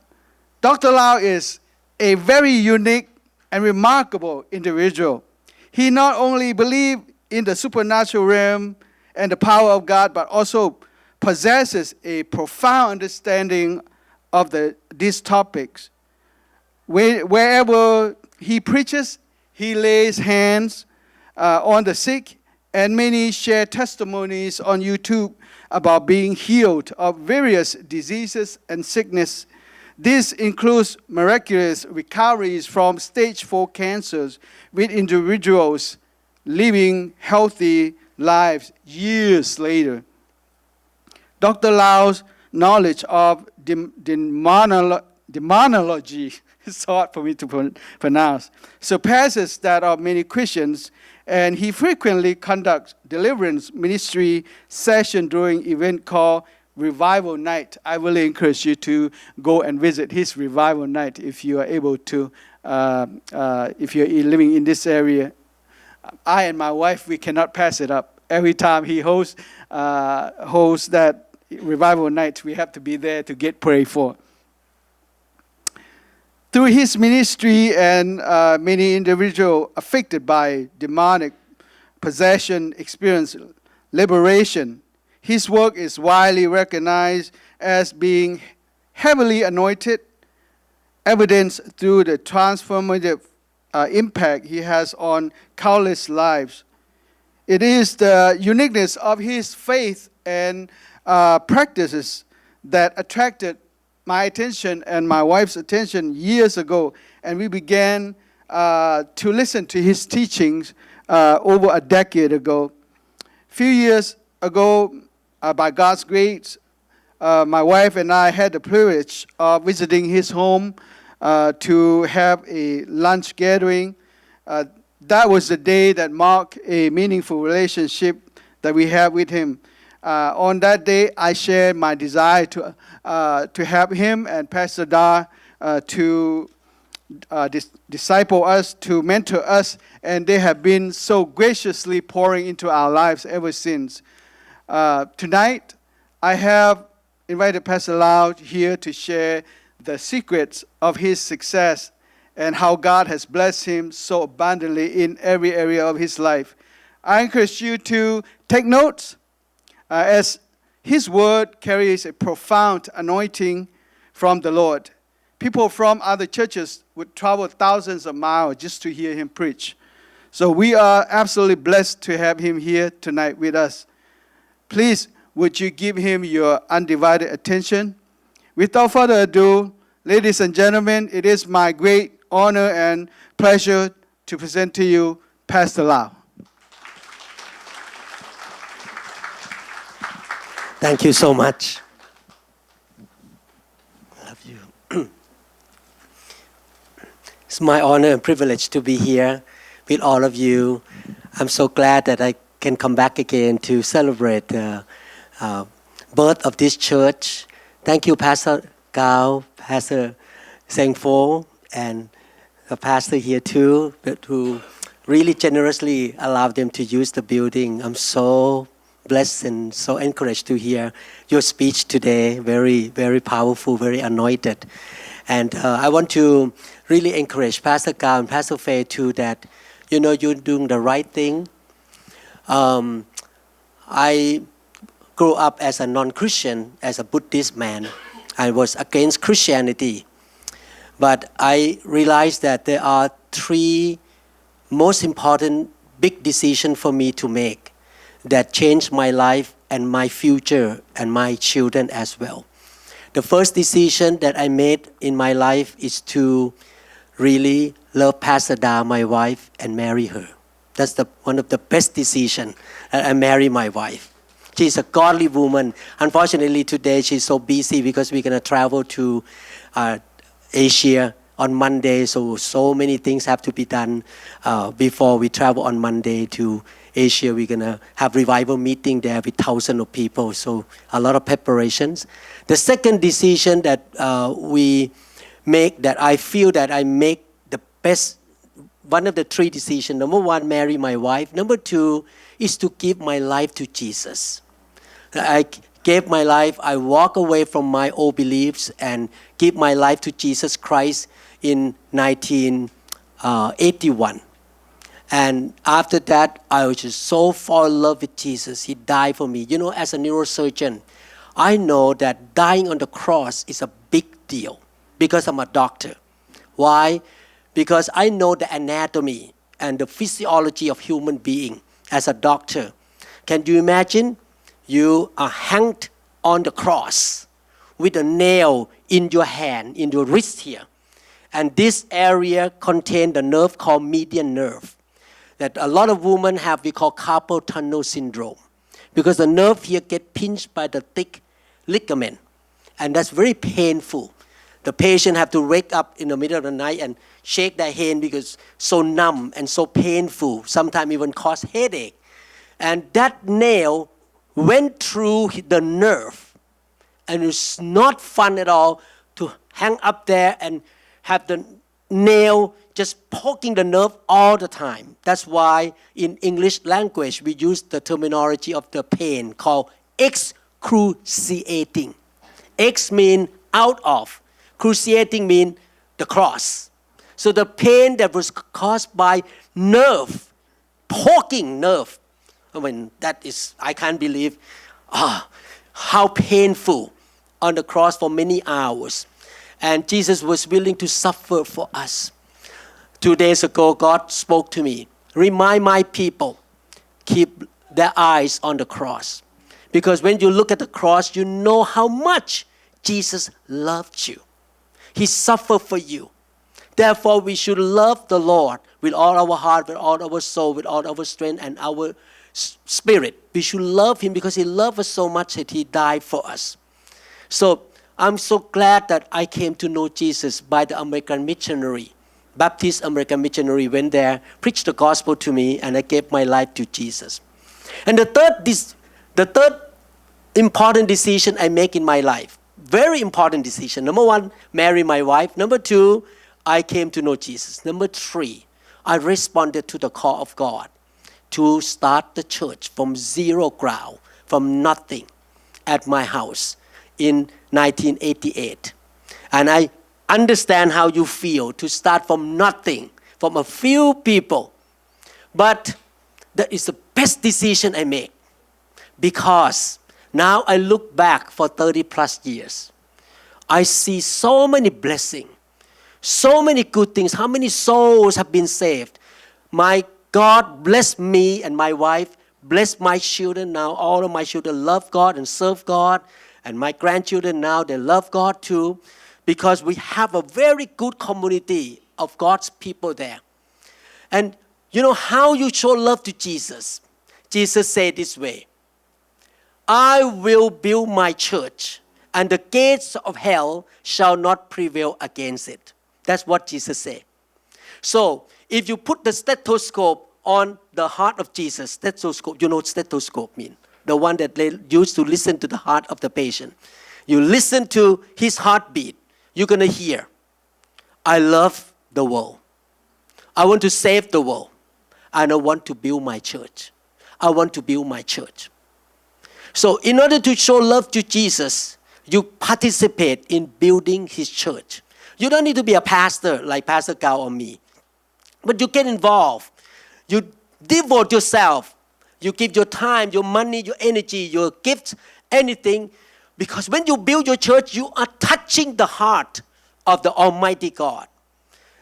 Dr. Lau is a very unique and remarkable individual. He not only believed in the supernatural realm and the power of God, but also possesses a profound understanding of these topics. Wherever he preaches, he lays hands on the sick, and many share testimonies on YouTube about being healed of various diseases and sickness. This includes miraculous recoveries from stage 4 cancers, with individuals living healthy lives years later. Dr. Lau's knowledge of demonology, it's hard for me to pronounce, surpasses that of many Christians, and he frequently conducts deliverance ministry session during event called Revival Night. I really encourage you to go and visit his Revival Night if you are able to, if you're living in this area. I and my wife, we cannot pass it up. Every time he hosts that Revival Night, we have to be there to get prayed for. Through his ministry and many individuals affected by demonic possession experience liberation. His work is widely recognized as being heavily anointed, evidenced through the transformative impact he has on countless lives. It is the uniqueness of his faith and practices that attracted my attention and my wife's attention years ago, and we began to listen to his teachings over a decade ago. A few years ago, by God's grace, my wife and I had the privilege of visiting his home to have a lunch gathering. That was the day that marked a meaningful relationship that we have with him. On that day, I shared my desire to help him and Pastor Da to disciple us, to mentor us, and they have been so graciously pouring into our lives ever since. Tonight, I have invited Pastor Lau here to share the secrets of his success and how God has blessed him so abundantly in every area of his life. I encourage you to take notes as his word carries a profound anointing from the Lord. People from other churches would travel thousands of miles just to hear him preach. So we are absolutely blessed to have him here tonight with us. Please, would you give him your undivided attention? Without further ado, ladies and gentlemen, it is my great honor and pleasure to present to you Pastor Lau. Thank you so much. Love you. It's my honor and privilege to be here with all of you. I'm so glad that I can come back again to celebrate the birth of this church. Thank you, Pastor Gao, Pastor Seng Fo, and the pastor here too, who really generously allowed them to use the building. I'm so blessed and so encouraged to hear your speech today. Very, very powerful, very anointed. And I want to really encourage Pastor Gao and Pastor Faye too that, you're doing the right thing. I grew up as a non-Christian, as a Buddhist man. I was against Christianity. But I realized that there are 3 most important big decisions for me to make that changed my life and my future and my children as well. The first decision that I made in my life is to really love Pastor Da, my wife, and marry her. That's one of the best decisions. I marry my wife. She's a godly woman. Unfortunately, today she's so busy because we're going to travel to Asia on Monday, so many things have to be done before we travel on Monday to Asia. We're gonna have revival meeting there with thousands of people, so a lot of preparations. The second decision that we make, that I feel that I make the best, one of the three decisions. Number one, marry my wife. Number two is to give my life to Jesus. I gave my life, I walk away from my old beliefs and give my life to Jesus Christ in 1981. And after that, I was just so fall in love with Jesus. He died for me. You know, as a neurosurgeon, I know that dying on the cross is a big deal because I'm a doctor. Why? Because I know the anatomy and the physiology of human being as a doctor. Can you imagine? You are hanged on the cross with a nail in your hand, in your wrist here. And this area contains the nerve called median nerve that a lot of women have, we call carpal tunnel syndrome. Because the nerve here get pinched by the thick ligament. And that's very painful. The patient have to wake up in the middle of the night and shake their hand because so numb and so painful, sometimes even cause headache. And that nail went through the nerve, and it's not fun at all to hang up there and have the nail just poking the nerve all the time. That's why in English language we use the terminology of the pain called excruciating. Ex mean out of, cruciating mean the cross. So the pain that was caused by nerve, poking nerve, I mean, that is, I can't believe how painful on the cross for many hours. And Jesus was willing to suffer for us. 2 days ago, God spoke to me. Remind my people, keep their eyes on the cross. Because when you look at the cross, you know how much Jesus loved you. He suffered for you. Therefore, we should love the Lord with all our heart, with all our soul, with all our strength and our spirit. We should love Him because He loved us so much that He died for us. So I'm so glad that I came to know Jesus by the American missionary. Baptist American missionary went there, preached the gospel to me, and I gave my life to Jesus. And the third important decision I make in my life, very important decision. Number one, marry my wife. Number two, I came to know Jesus. Number three, I responded to the call of God to start the church from zero ground, from nothing, at my house in 1988. And I understand how you feel to start from nothing, from a few people. But that is the best decision I made, because now I look back for 30 plus years. I see so many blessings, so many good things, how many souls have been saved. My God bless me and my wife, bless my children. Now all of my children love God and serve God. And my grandchildren now, they love God too, because we have a very good community of God's people there. And you know how you show love to Jesus? Jesus said this way, I will build my church, and the gates of hell shall not prevail against it. That's what Jesus said. So if you put the stethoscope on the heart of Jesus, stethoscope, you know what stethoscope means? The one that they use to listen to the heart of the patient. You listen to his heartbeat, you're going to hear, I love the world. I want to save the world. And I want to build my church. I want to build my church. So in order to show love to Jesus, you participate in building His church. You don't need to be a pastor like Pastor Gao or me. But you get involved. You devote yourself. You give your time, your money, your energy, your gifts, anything. Because when you build your church, you are touching the heart of the Almighty God.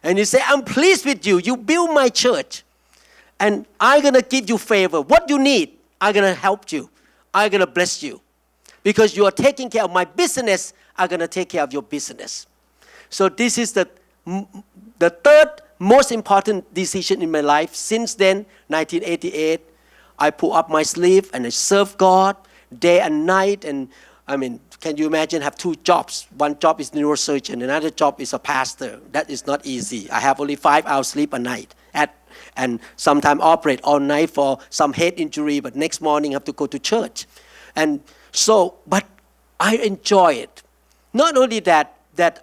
And you say, I'm pleased with you. You build my church. And I'm going to give you favor. What you need, I'm going to help you. I'm going to bless you. Because you are taking care of my business, I'm going to take care of your business. So this is the third most important decision in my life. Since then, 1988, I pull up my sleeve and I serve God day and night and I mean, can you imagine have two jobs? One job is neurosurgeon, another job is a pastor. That is not easy. I have only 5 hours sleep a night and sometimes operate all night for some head injury, but next morning I have to go to church. And so, but I enjoy it. Not only that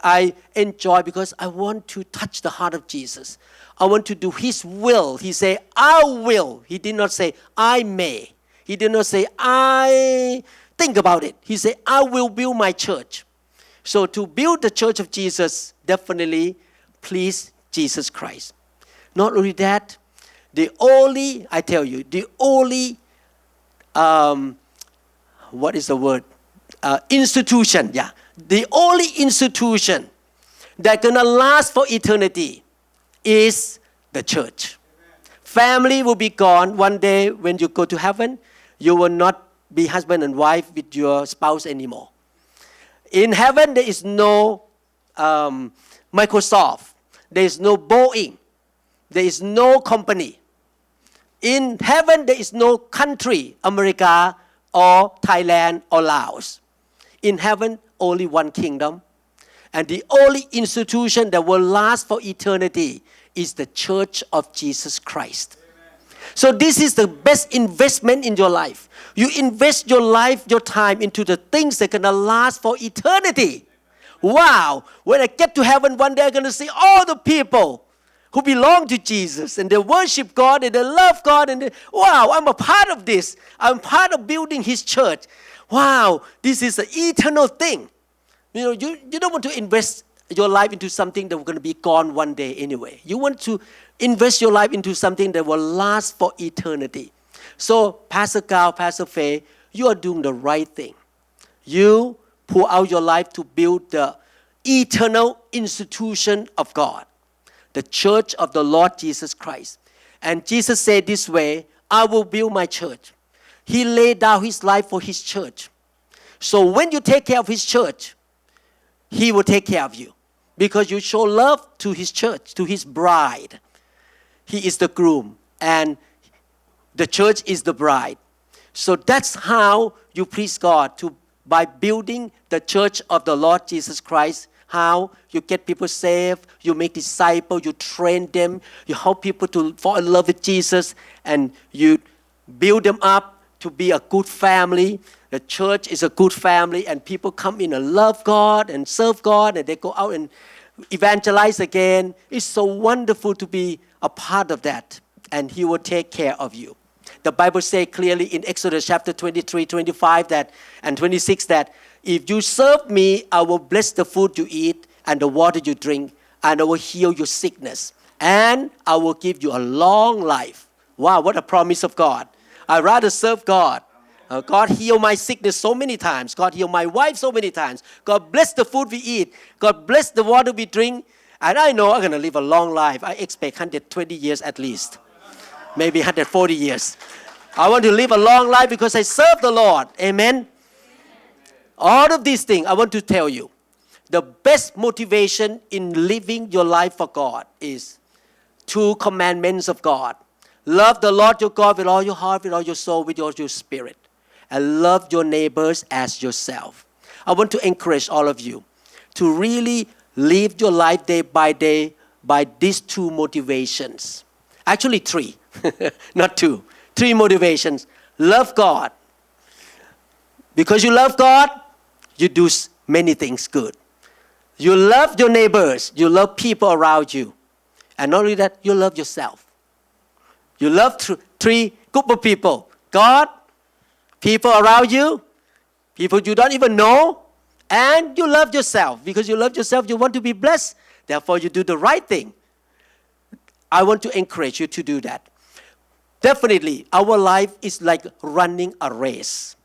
I enjoy because I want to touch the heart of Jesus. I want to do His will. He said, I will. He did not say, I may. He did not say, I think about it. He said, I will build my church. So to build the church of Jesus, definitely please Jesus Christ. Not only that, I tell you, the only, what is the word? Institution, yeah. The only institution that's going to last for eternity is the church. Family will be gone. One day when you go to heaven, you will not be husband and wife with your spouse anymore. In heaven, there is no Microsoft. There is no Boeing. There is no company. In heaven, there is no country, America or Thailand or Laos. In heaven, only one kingdom. And the only institution that will last for eternity is the Church of Jesus Christ. So this is the best investment in your life. You invest your life, your time into the things that are going to last for eternity. Wow. When I get to heaven one day, I'm going to see all the people who belong to Jesus and they worship God and they love God and wow, I'm a part of this. I'm part of building His church. Wow, this is an eternal thing. You don't want to invest your life into something that's going to be gone one day anyway. You want to invest your life into something that will last for eternity. So, Pastor Gao, Pastor Faye, you are doing the right thing. You pour out your life to build the eternal institution of God, the church of the Lord Jesus Christ. And Jesus said this way, I will build my church. He laid down His life for His church. So when you take care of His church, He will take care of you because you show love to His church, to His bride. He is the groom and the church is the bride. So that's how you please God, by building the church of the Lord Jesus Christ. How you get people saved, you make disciples, you train them, you help people to fall in love with Jesus, and you build them up to be a good family. The church is a good family, and people come in and love God and serve God, and they go out and evangelize again. It's so wonderful to be a part of that, and He will take care of you. The Bible says clearly in Exodus chapter 23, 25 and 26 that if you serve me, I will bless the food you eat and the water you drink, and I will heal your sickness, and I will give you a long life. Wow, what a promise of God. I'd rather serve God. God healed my sickness so many times. God healed my wife so many times. God bless the food we eat. God bless the water we drink. And I know I'm going to live a long life. I expect 120 years at least. Maybe 140 years. I want to live a long life because I serve the Lord. Amen. All of these things I want to tell you. The best motivation in living your life for God is 2 commandments of God. Love the Lord your God with all your heart, with all your soul, with all your spirit. And love your neighbors as yourself. I want to encourage all of you to really live your life day by these 2 motivations. Actually 3, not 2. 3 motivations. Love God. Because you love God, you do many things good. You love your neighbors. You love people around you. And not only that, you love yourself. You love 3 group of people. God, people around you, people you don't even know, and you love yourself. Because you love yourself, you want to be blessed. Therefore, you do the right thing. I want to encourage you to do that. Definitely, our life is like running a race.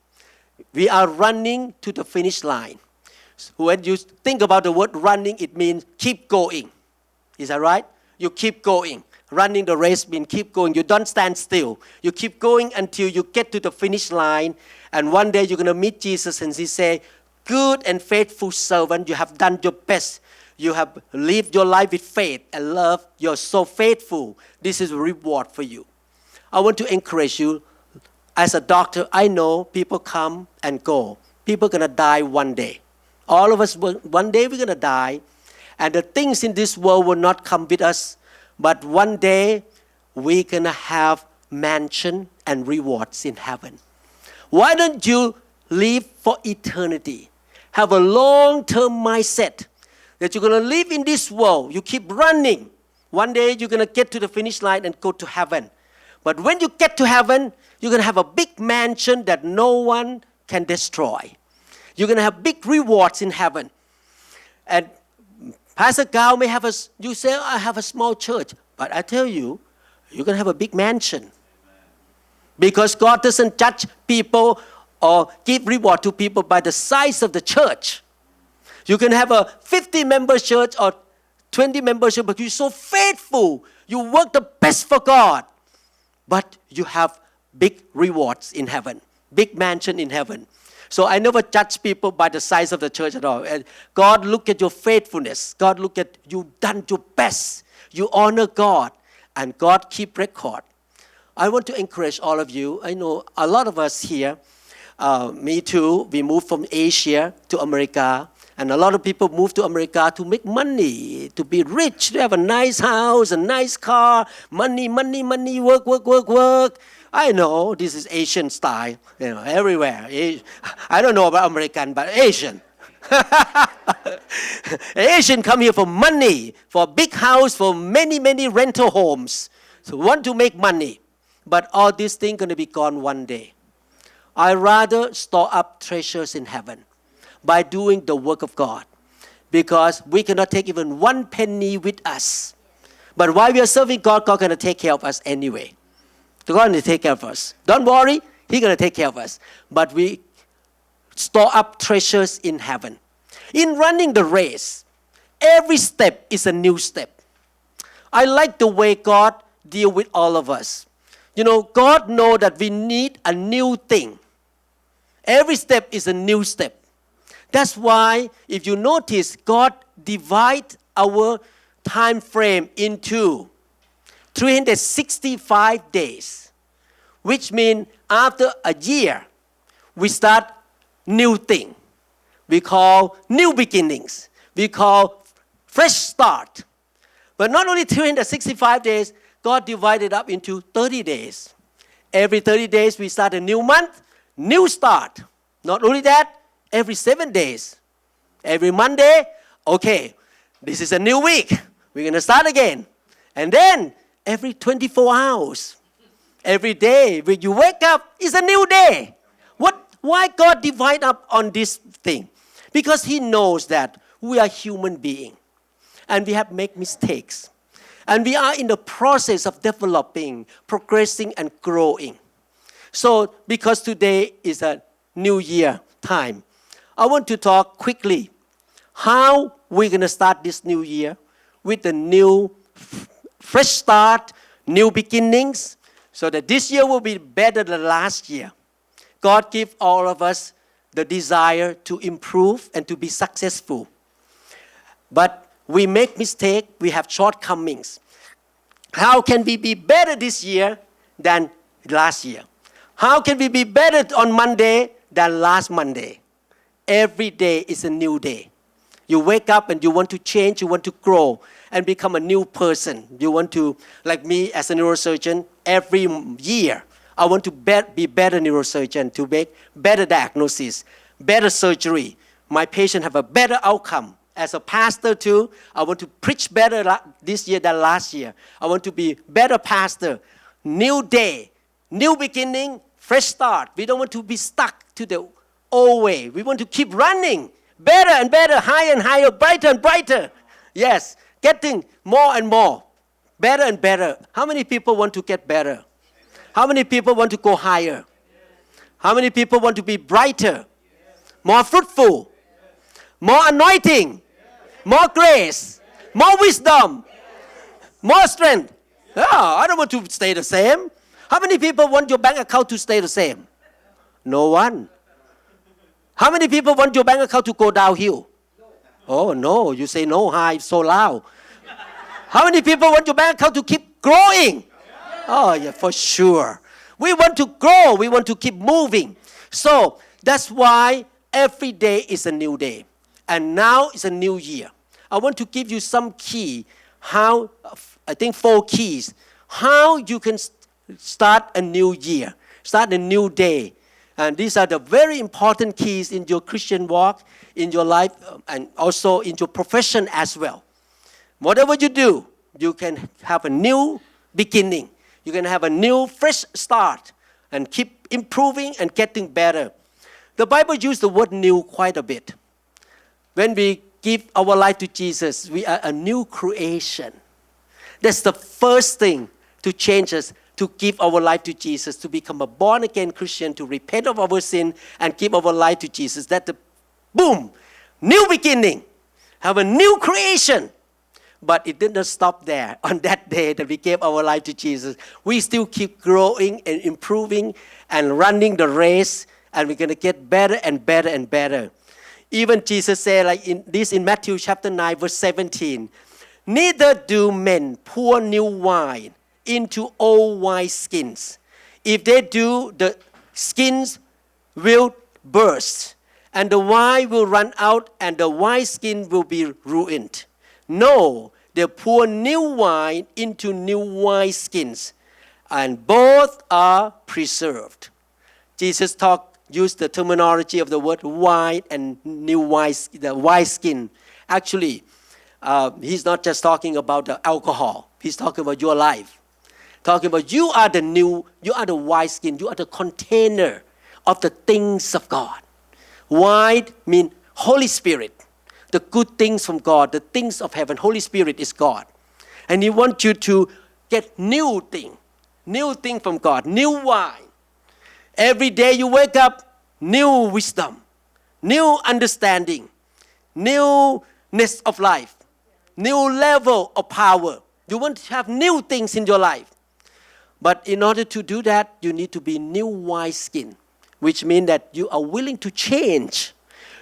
We are running to the finish line. When you think about the word running, it means keep going. Is that right? You keep going. Running the race means keep going. You don't stand still. You keep going until you get to the finish line. And one day you're going to meet Jesus and He say, good and faithful servant, you have done your best. You have lived your life with faith and love. You're so faithful. This is a reward for you. I want to encourage you. As a doctor, I know people come and go. people are going to die one day. All of us, one day we're going to die. And the things in this world will not come with us. But one day, we're going to have mansion and rewards in heaven. Why don't you live for eternity? Have a long-term mindset that you're going to live in this world. You keep running. One day, you're going to get to the finish line and go to heaven. But when you get to heaven, you're going to have a big mansion that no one can destroy. You're going to have big rewards in heaven. And Pastor Gao may have you say, I have a small church. But I tell you, you're going to have a big mansion. Because God doesn't judge people or give reward to people by the size of the church. You can have a 50-member church or 20-member church, but you're so faithful. You work the best for God. But you have big rewards in heaven, big mansion in heaven. So I never judge people by the size of the church at all. And God look at your faithfulness. God look at you done your best. You honor God, and God keep record. I want to encourage all of you. I know a lot of us here, me too, we moved from Asia to America. And a lot of people move to America to make money, to be rich, to have a nice house, a nice car, money, money, money, work, work, work, work. I know this is Asian style, everywhere. I don't know about American, but Asian. Asian come here for money, for a big house, for many, many rental homes. So want to make money. But all these things going to be gone one day. I rather store up treasures in heaven by doing the work of God. Because we cannot take even one penny with us. But while we are serving God, God going to take care of us anyway. God going to take care of us. Don't worry, He's going to take care of us. But we store up treasures in heaven. In running the race, every step is a new step. I like the way God deals with all of us. God knows that we need a new thing. Every step is a new step. That's why, if you notice, God divides our time frame into 365 days, which means after a year, we start new thing. We call new beginnings. We call fresh start. But not only 365 days, God divided up into 30 days. Every 30 days, we start a new month, new start. Not only that, every 7 days. Every Monday, okay, this is a new week. We're going to start again. And then, every 24 hours, every day, when you wake up, is a new day. Why God divide up on this thing? Because He knows that we are human beings. And we have made mistakes. And we are in the process of developing, progressing, and growing. So, because today is a new year time, I want to talk quickly how we're going to start this new year with a new, fresh start, new beginnings, so that this year will be better than last year. God give all of us the desire to improve and to be successful. But we make mistakes, we have shortcomings. How can we be better this year than last year? How can we be better on Monday than last Monday? Every day is a new day. You wake up and you want to change, you want to grow and become a new person. You want to, like me as a neurosurgeon, every year, I want to be better neurosurgeon, to make better diagnosis, better surgery. My patient have a better outcome. As a pastor too, I want to preach better this year than last year. I want to be better pastor. New day, new beginning, fresh start. We don't want to be stuck to the old way. We want to keep running better and better, higher and higher, brighter and brighter. Yes, getting more and more, better and better. How many people want to get better? How many people want to go higher? How many people want to be brighter, more fruitful, more anointing, more grace, more wisdom, more strength? Oh, I don't want to stay the same. How many people want your bank account to stay the same? No one. How many people want your bank account to go downhill? Oh, no. You say no, hi, so loud. How many people want your bank account to keep growing? Oh, yeah, for sure. We want to grow. We want to keep moving. So that's why Every day is a new day. And now is a new year. I want to give you some key, how, I think 4 keys, how you can start a new year, start a new day. And these are the very important keys in your Christian walk, in your life, and also in your profession as well. Whatever you do, you can have a new beginning. You can have a new, fresh start and keep improving and getting better. The Bible uses the word new quite a bit. When we give our life to Jesus, we are a new creation. That's the first thing to change us, to give our life to Jesus, to become a born-again Christian, to repent of our sin and give our life to Jesus. That's the boom, new beginning, have a new creation. But it did not stop there. On that day that we gave our life to Jesus, we still keep growing and improving and running the race, and we're going to get better and better and better. Even Jesus said like in Matthew chapter 9 verse 17, neither do men pour new wine into old wineskins. If they do, the skins will burst, and the wine will run out, and the wineskin will be ruined. No, they pour new wine into new wineskins, and both are preserved. Jesus used the terminology of the word wine and new wine, the wineskin. Actually, he's not just talking about the alcohol. He's talking about your life. Talking about you are the wineskin, you are the container of the things of God. Wine means Holy Spirit. The good things from God, the things of heaven. Holy Spirit is God. And He wants you to get new thing from God, new wine. Every day you wake up, new wisdom, new understanding, newness of life, new level of power. You want to have new things in your life. But in order to do that, you need to be new wineskin, which means that you are willing to change.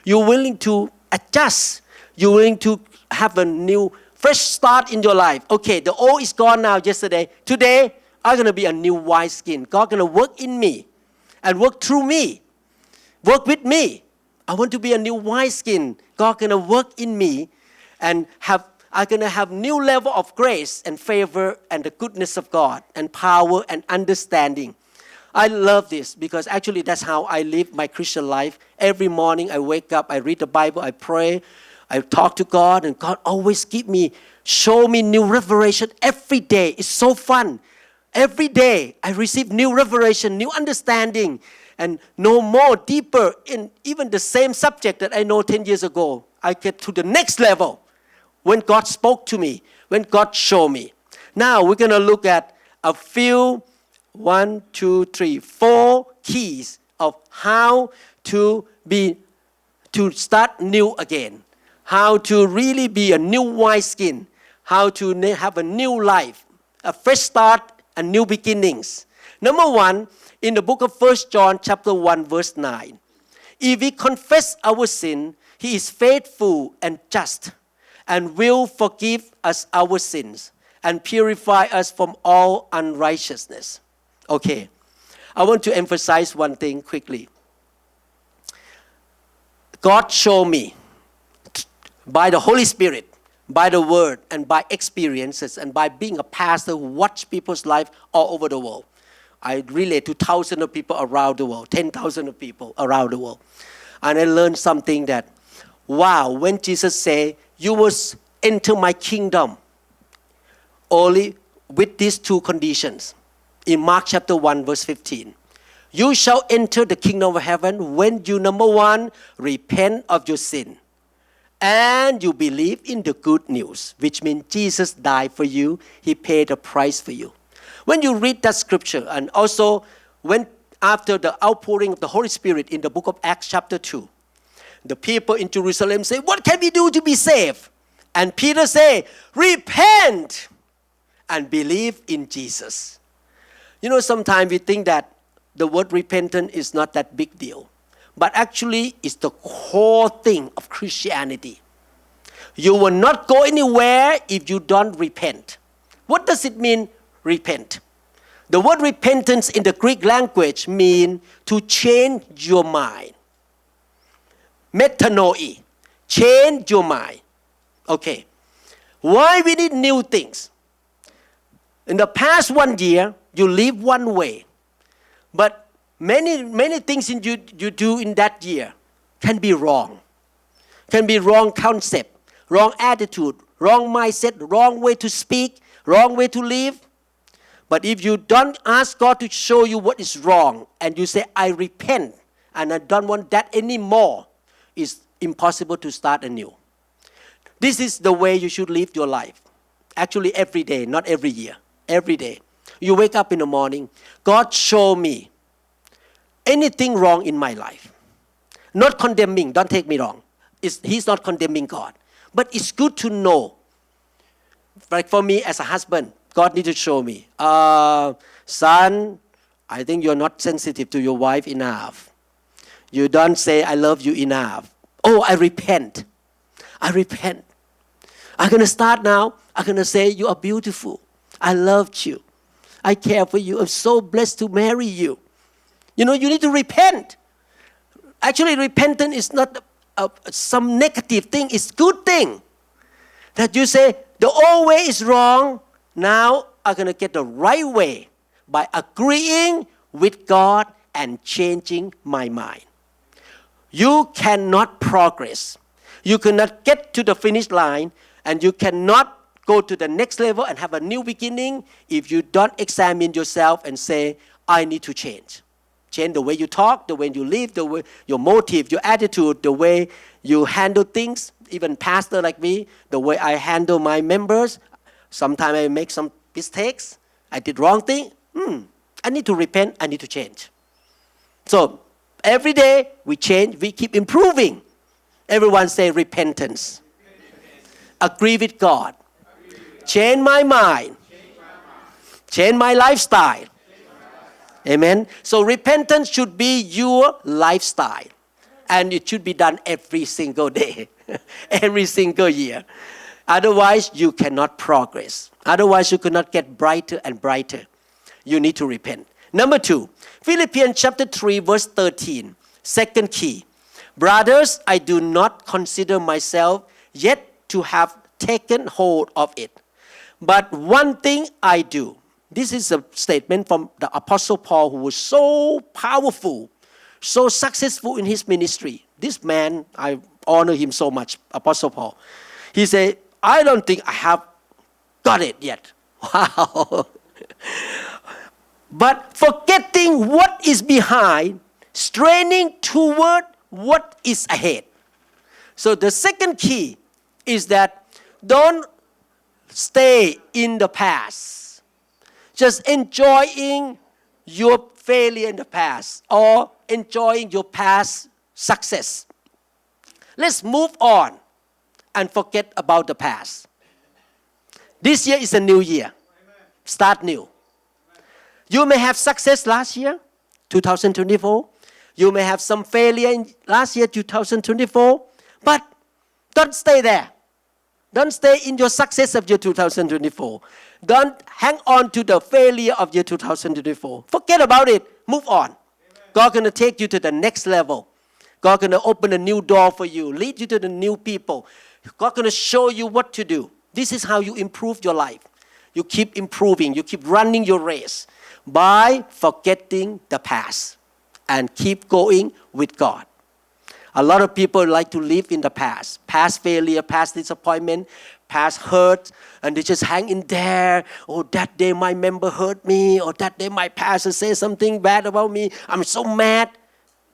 You're willing to adjust. You're willing to have a new, fresh start in your life. Okay, the old is gone now yesterday. Today, I'm going to be a new wineskin. God's going to work in me and work through me. Work with me. I want to be a new wineskin. God's going to work in me and I'm going to have new level of grace and favor and the goodness of God and power and understanding. I love this because actually that's how I live my Christian life. Every morning I wake up, I read the Bible, I pray, I talk to God, and God always show me new revelation every day. It's so fun. Every day I receive new revelation, new understanding, and know more deeper in even the same subject that I know 10 years ago. I get to the next level when God spoke to me, when God showed me. Now we're going to look at a few 4 keys of how to start new again, how to really be a new wineskin, how to have a new life, a fresh start and new beginnings. Number 1, in the book of 1 John chapter 1 verse 9, if we confess our sin, He is faithful and just and will forgive us our sins and purify us from all unrighteousness. Okay, I want to emphasize one thing quickly. God showed me by the Holy Spirit, by the Word, and by experiences, and by being a pastor who watch people's life all over the world. I relate to thousands of people around the world, 10,000 of people around the world. And I learned something that, wow, when Jesus said, you will enter my kingdom only with these 2 conditions. In Mark chapter 1 verse 15, you shall enter the kingdom of heaven when you, number 1, repent of your sin and you believe in the good news, which means Jesus died for you. He paid a price for you. When you read that scripture, and also when after the outpouring of the Holy Spirit in the book of Acts chapter 2, the people in Jerusalem say, what can we do to be saved? And Peter say, repent and believe in Jesus. You know, sometimes we think that the word repentance is not that big deal. But actually, it's the core thing of Christianity. You will not go anywhere if you don't repent. What does it mean, repent? The word repentance in the Greek language means to change your mind. Metanoia. Change your mind. Okay. Why we need new things? In the past 1 year, you live one way. But many things you do in that year can be wrong. Can be wrong concept, wrong attitude, wrong mindset, wrong way to speak, wrong way to live. But if you don't ask God to show you what is wrong and you say, I repent and I don't want that anymore, it's impossible to start anew. This is the way you should live your life. Actually, every day, not every year. Every day. You wake up in the morning, God show me anything wrong in my life. Not condemning, don't take me wrong. He's not condemning God. But it's good to know. Like for me as a husband, God needs to show me, son, I think you're not sensitive to your wife enough. You don't say, I love you enough. Oh, I repent. I repent. I'm going to start now. I'm going to say, you are beautiful. I loved you. I care for you. I'm so blessed to marry you. You know, you need to repent. Actually, repentance is not some negative thing. It's good thing. That you say, the old way is wrong. Now I'm going to get the right way by agreeing with God and changing my mind. You cannot progress. You cannot get to the finish line, and you cannot go to the next level and have a new beginning if you don't examine yourself and say, I need to change. Change the way you talk, the way you live, the way your motive, your attitude, the way you handle things. Even pastor like me, the way I handle my members. Sometimes I make some mistakes. I did wrong thing. I need to repent. I need to change. So every day we change. We keep improving. Everyone say repentance. Agree with God. Change my mind. Change my lifestyle. Amen. So repentance should be your lifestyle. And it should be done every single day. Every single year. Otherwise, you cannot progress. Otherwise, you cannot get brighter and brighter. You need to repent. Number 2, Philippians chapter 3, verse 13. Second key. Brothers, I do not consider myself yet to have taken hold of it. But one thing I do. This is a statement from the Apostle Paul, who was so powerful, so successful in his ministry. This man, I honor him so much, Apostle Paul. He said, I don't think I have got it yet. Wow. But forgetting what is behind, straining toward what is ahead. So the second key is that don't stay in the past. Just enjoying your failure in the past or enjoying your past success. Let's move on and forget about the past. This year is a new year. Start new. You may have success last year, 2024. You may have some failure in last year, 2024. But don't stay there. Don't stay in your success of year 2024. Don't hang on to the failure of year 2024. Forget about it. Move on. God's going to take you to the next level. God's going to open a new door for you, lead you to the new people. God's going to show you what to do. This is how you improve your life. You keep improving. You keep running your race by forgetting the past and keep going with God. A lot of people like to live in the past. Past failure, past disappointment, past hurt, and they just hang in there. Oh, that day my member hurt me, or that day my pastor said something bad about me. I'm so mad.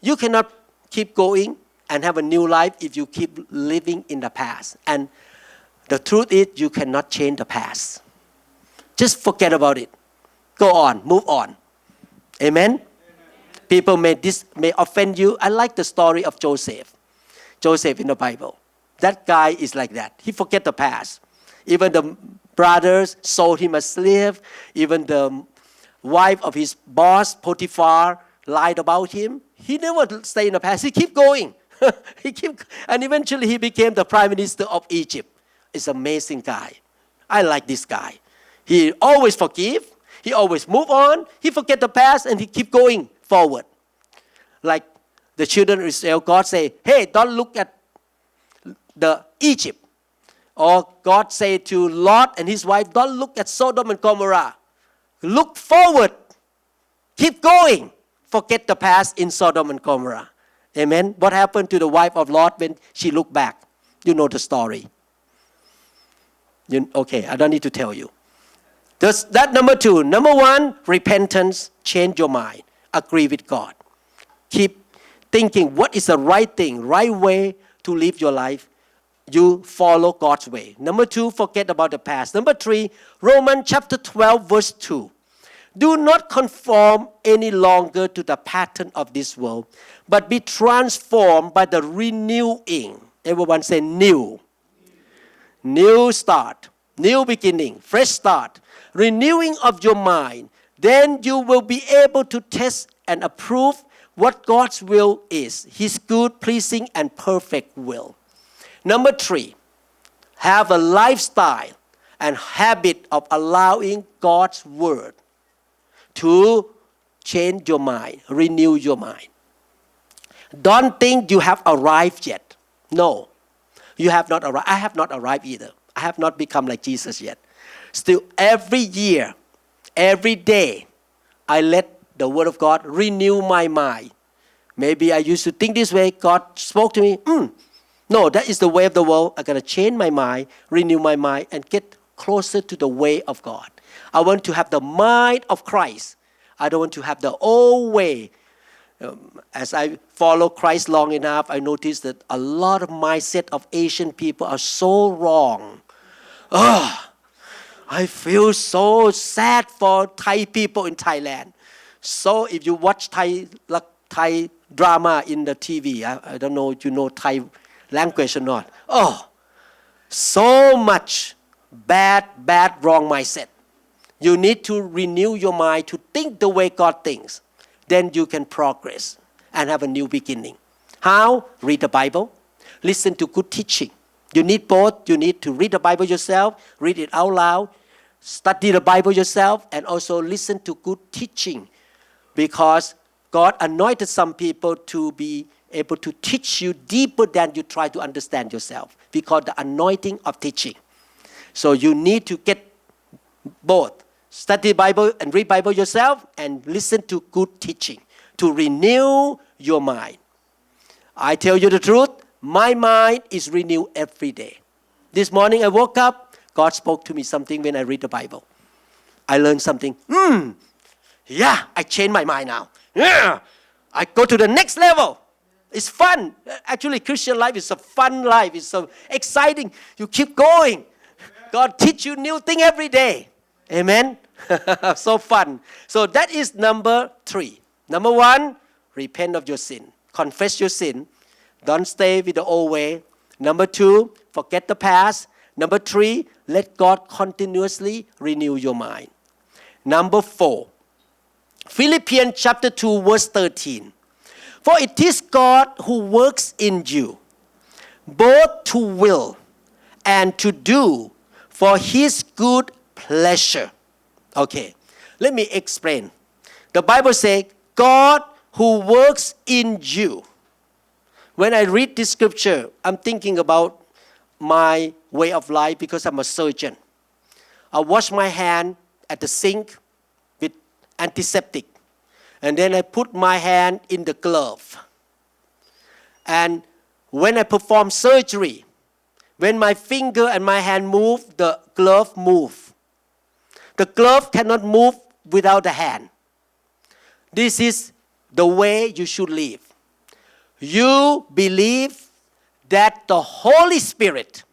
You cannot keep going and have a new life if you keep living in the past. And the truth is, you cannot change the past. Just forget about it. Go on, move on. Amen? People may offend you. I like the story of Joseph. Joseph in the Bible. That guy is like that. He forget the past. Even the brothers sold him as slave. Even the wife of his boss, Potiphar, lied about him. He never stay in the past. He keep going. And eventually he became the prime minister of Egypt. It's an amazing guy. I like this guy. He always forgive. He always move on. He forget the past and he keep going forward. Like the children of Israel, God say, hey, don't look at the Egypt. Or God say to Lot and his wife, don't look at Sodom and Gomorrah. Look forward. Keep going. Forget the past in Sodom and Gomorrah. Amen. What happened to the wife of Lot when she looked back? You know the story. Okay, I don't need to tell you. That number 2. Number 1, repentance. Change your mind. Agree with God. Keep thinking what is the right thing, right way to live your life. You follow God's way. Number 2, forget about the past. Number 3, Romans chapter 12, verse 2. Do not conform any longer to the pattern of this world, but be transformed by the renewing. Everyone say new. New start, new beginning, fresh start, renewing of your mind. Then you will be able to test and approve what God's will is, His good, pleasing, and perfect will. Number 3, have a lifestyle and habit of allowing God's word to change your mind, renew your mind. Don't think you have arrived yet. No, you have not arrived. I have not arrived either. I have not become like Jesus yet. Still, every year, every day, I let the word of God renew my mind. Maybe I used to think this way. God spoke to me. No, that is the way of the world. I got to change my mind, renew my mind, and get closer to the way of God. I want to have the mind of Christ. I don't want to have the old way. As I follow Christ long enough, I noticed that a lot of mindset of Asian people are so wrong. I feel so sad for Thai people in Thailand. So if you watch Thai drama in the TV, I don't know if you know Thai language or not. So much bad, wrong mindset. You need to renew your mind to think the way God thinks. Then you can progress and have a new beginning. How? Read the Bible. Listen to good teaching. You need both. You need to read the Bible yourself, read it out loud, study the Bible yourself, and also listen to good teaching. Because God anointed some people to be able to teach you deeper than you try to understand yourself. Because the anointing of teaching. So you need to get both. Study Bible and read Bible yourself and listen to good teaching to renew your mind. I tell you the truth, my mind is renewed every day. This morning I woke up, God spoke to me something when I read the Bible. I learned something. I changed my mind now. I go to the next level. It's fun. Actually, Christian life is a fun life. It's so exciting. You keep going. God teach you new thing every day. Amen. So fun. So that is number 3. Number 1, repent of your sin. Confess your sin. Don't stay with the old way. Number 2, forget the past. Number 3, let God continuously renew your mind. Number 4, Philippians chapter 2, verse 13. For it is God who works in you, both to will and to do for His good pleasure. Okay, let me explain. The Bible says, God who works in you. When I read this scripture, I'm thinking about my way of life because I'm a surgeon. I wash my hand at the sink with antiseptic. And then I put my hand in the glove. And when I perform surgery, when my finger and my hand move, the glove moves. The glove cannot move without the hand. This is the way you should live. You believe that the Holy Spirit,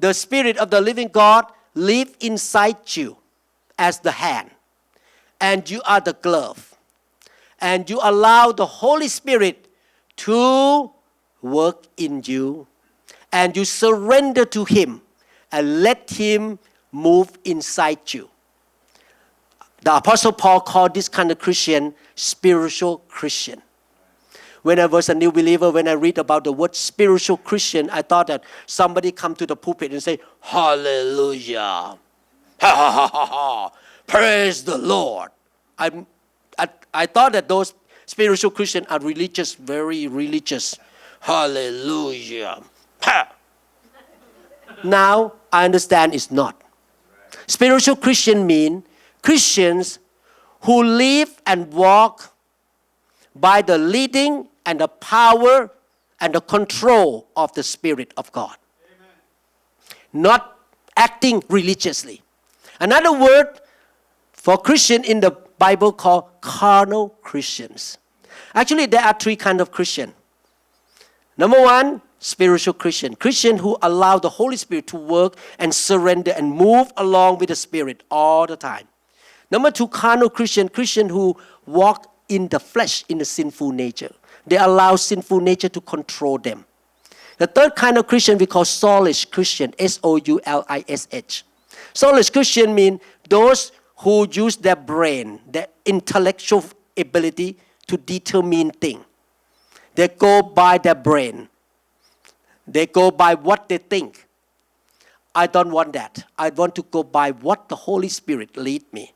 the Spirit of the living God, lives inside you as the hand. And you are the glove. And you allow the Holy Spirit to work in you. And you surrender to Him and let Him move inside you. The Apostle Paul called this kind of Christian spiritual Christian. When I was a new believer, when I read about the word spiritual Christian, I thought that somebody come to the pulpit and say, hallelujah, ha ha ha ha ha, praise the Lord. I thought that those spiritual Christians are religious, very religious. Hallelujah. Ha! Now, I understand it's not. Spiritual Christian mean Christians who live and walk by the leading and the power and the control of the Spirit of God. Not acting religiously. Another word for Christian in the Bible called carnal Christians. Actually, there are three kinds of Christian. Number one, spiritual Christian. Christian who allow the Holy Spirit to work and surrender and move along with the Spirit all the time. Number two, carnal Christian. Christian who walk in the flesh, in the sinful nature. They allow sinful nature to control them. The third kind of Christian we call soulish Christian, S-O-U-L-I-S-H. Soulish Christian means those who use their brain, their intellectual ability to determine things. They go by their brain. They go by what they think. I don't want that. I want to go by what the Holy Spirit lead me.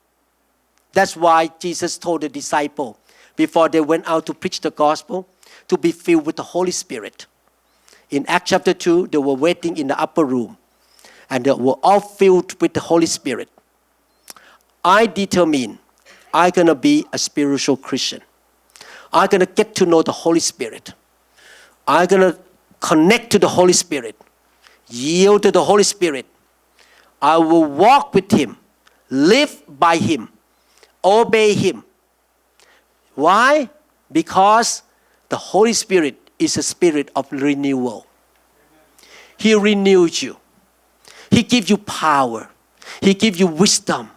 That's why Jesus told the disciples before they went out to preach the gospel to be filled with the Holy Spirit. In Acts chapter 2, they were waiting in the upper room and they were all filled with the Holy Spirit. I determine I'm going to be a spiritual Christian. I'm going to get to know the Holy Spirit. I'm going to connect to the Holy Spirit, yield to the Holy Spirit. I will walk with Him, live by Him, obey Him. Why? Because the Holy Spirit is a spirit of renewal. He renews you. He gives you power. He gives you wisdom,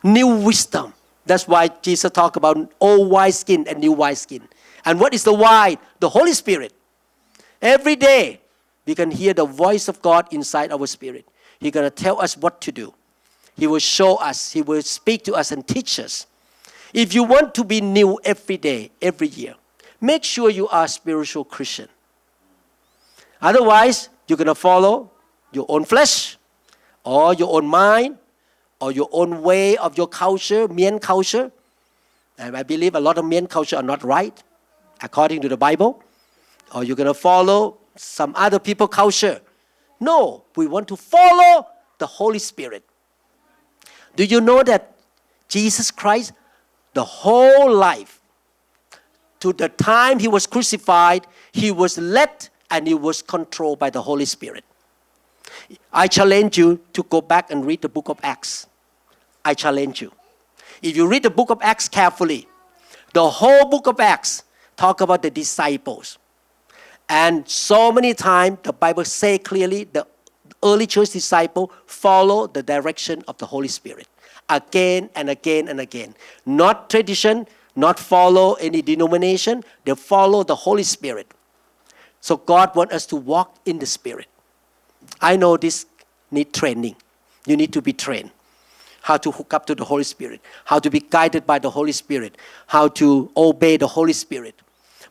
new wisdom. That's why Jesus talked about old wineskin and new wineskin. And what is the wine? The Holy Spirit. Every day, we can hear the voice of God inside our spirit. He's going to tell us what to do. He will show us. He will speak to us and teach us. If you want to be new every day, every year, make sure you are a spiritual Christian. Otherwise, you're going to follow your own flesh or your own mind or your own way of your culture, Mien culture. And I believe a lot of Mien culture are not right, according to the Bible. Or you're going to follow some other people's culture. No, we want to follow the Holy Spirit. Do you know that Jesus Christ, the whole life, to the time He was crucified, He was led and He was controlled by the Holy Spirit. I challenge you to go back and read the book of Acts. I challenge you. If you read the book of Acts carefully, the whole book of Acts talk about the disciples. And so many times the Bible say clearly the early church disciple follow the direction of the Holy Spirit. Again and again and again. Not tradition, not follow any denomination. They follow the Holy Spirit. So God wants us to walk in the Spirit. I know this need training. You need to be trained. How to hook up to the Holy Spirit. How to be guided by the Holy Spirit. How to obey the Holy Spirit.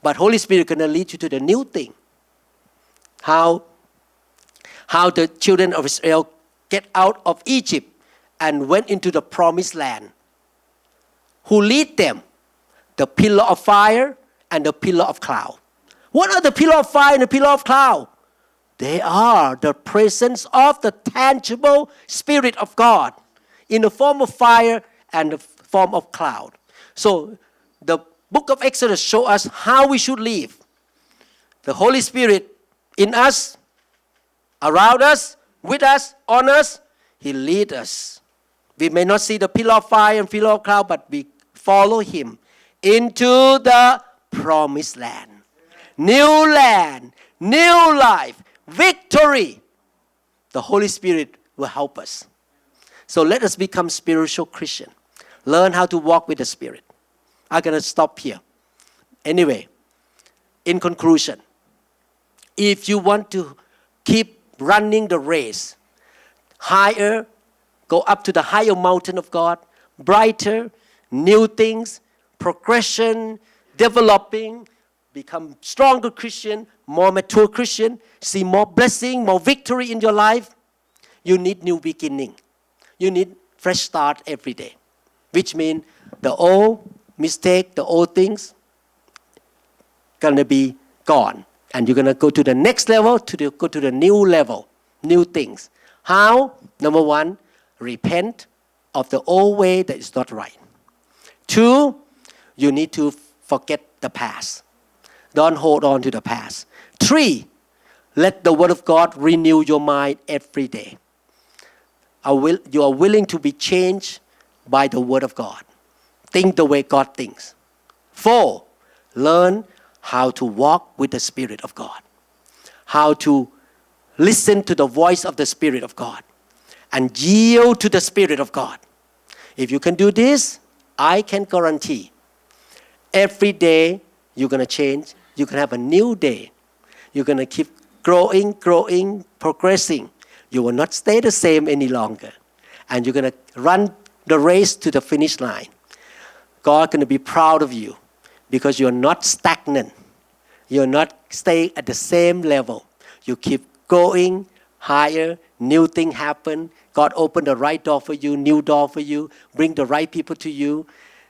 But Holy Spirit is going to lead you to the new thing. How the children of Israel get out of Egypt and went into the promised land. Who lead them? The pillar of fire and the pillar of cloud. What are the pillar of fire and the pillar of cloud? They are the presence of the tangible Spirit of God in the form of fire and the form of cloud. So the book of Exodus shows us how we should live. The Holy Spirit in us, around us, with us, on us, He leads us. We may not see the pillar of fire and pillar of cloud, but we follow Him into the promised land. New life, victory. The Holy Spirit will help us. So let us become spiritual Christian. Learn how to walk with the Spirit. I'm going to stop here. Anyway, in conclusion, if you want to keep running the race higher, go up to the higher mountain of God, brighter, new things, progression, developing, become stronger Christian, more mature Christian, see more blessing, more victory in your life, you need new beginning. You need fresh start every day, which means the old mistake, the old things, gonna be gone, and you're gonna go to the next level, go to the new level, new things. How? Number one, repent of the old way that is not right. 2, you need to forget the past. Don't hold on to the past. 3, let the Word of God renew your mind every day. You are willing to be changed by the Word of God. Think the way God thinks. 4, learn how to walk with the Spirit of God. How to listen to the voice of the Spirit of God and yield to the Spirit of God. If you can do this, I can guarantee every day you're going to change. You can have a new day. You're going to keep growing, progressing. You will not stay the same any longer. And you're going to run the race to the finish line. God is going to be proud of you because you're not stagnant. You're not staying at the same level. You keep going higher. New thing happen. God opened the right door for you, new door for you, bring the right people to you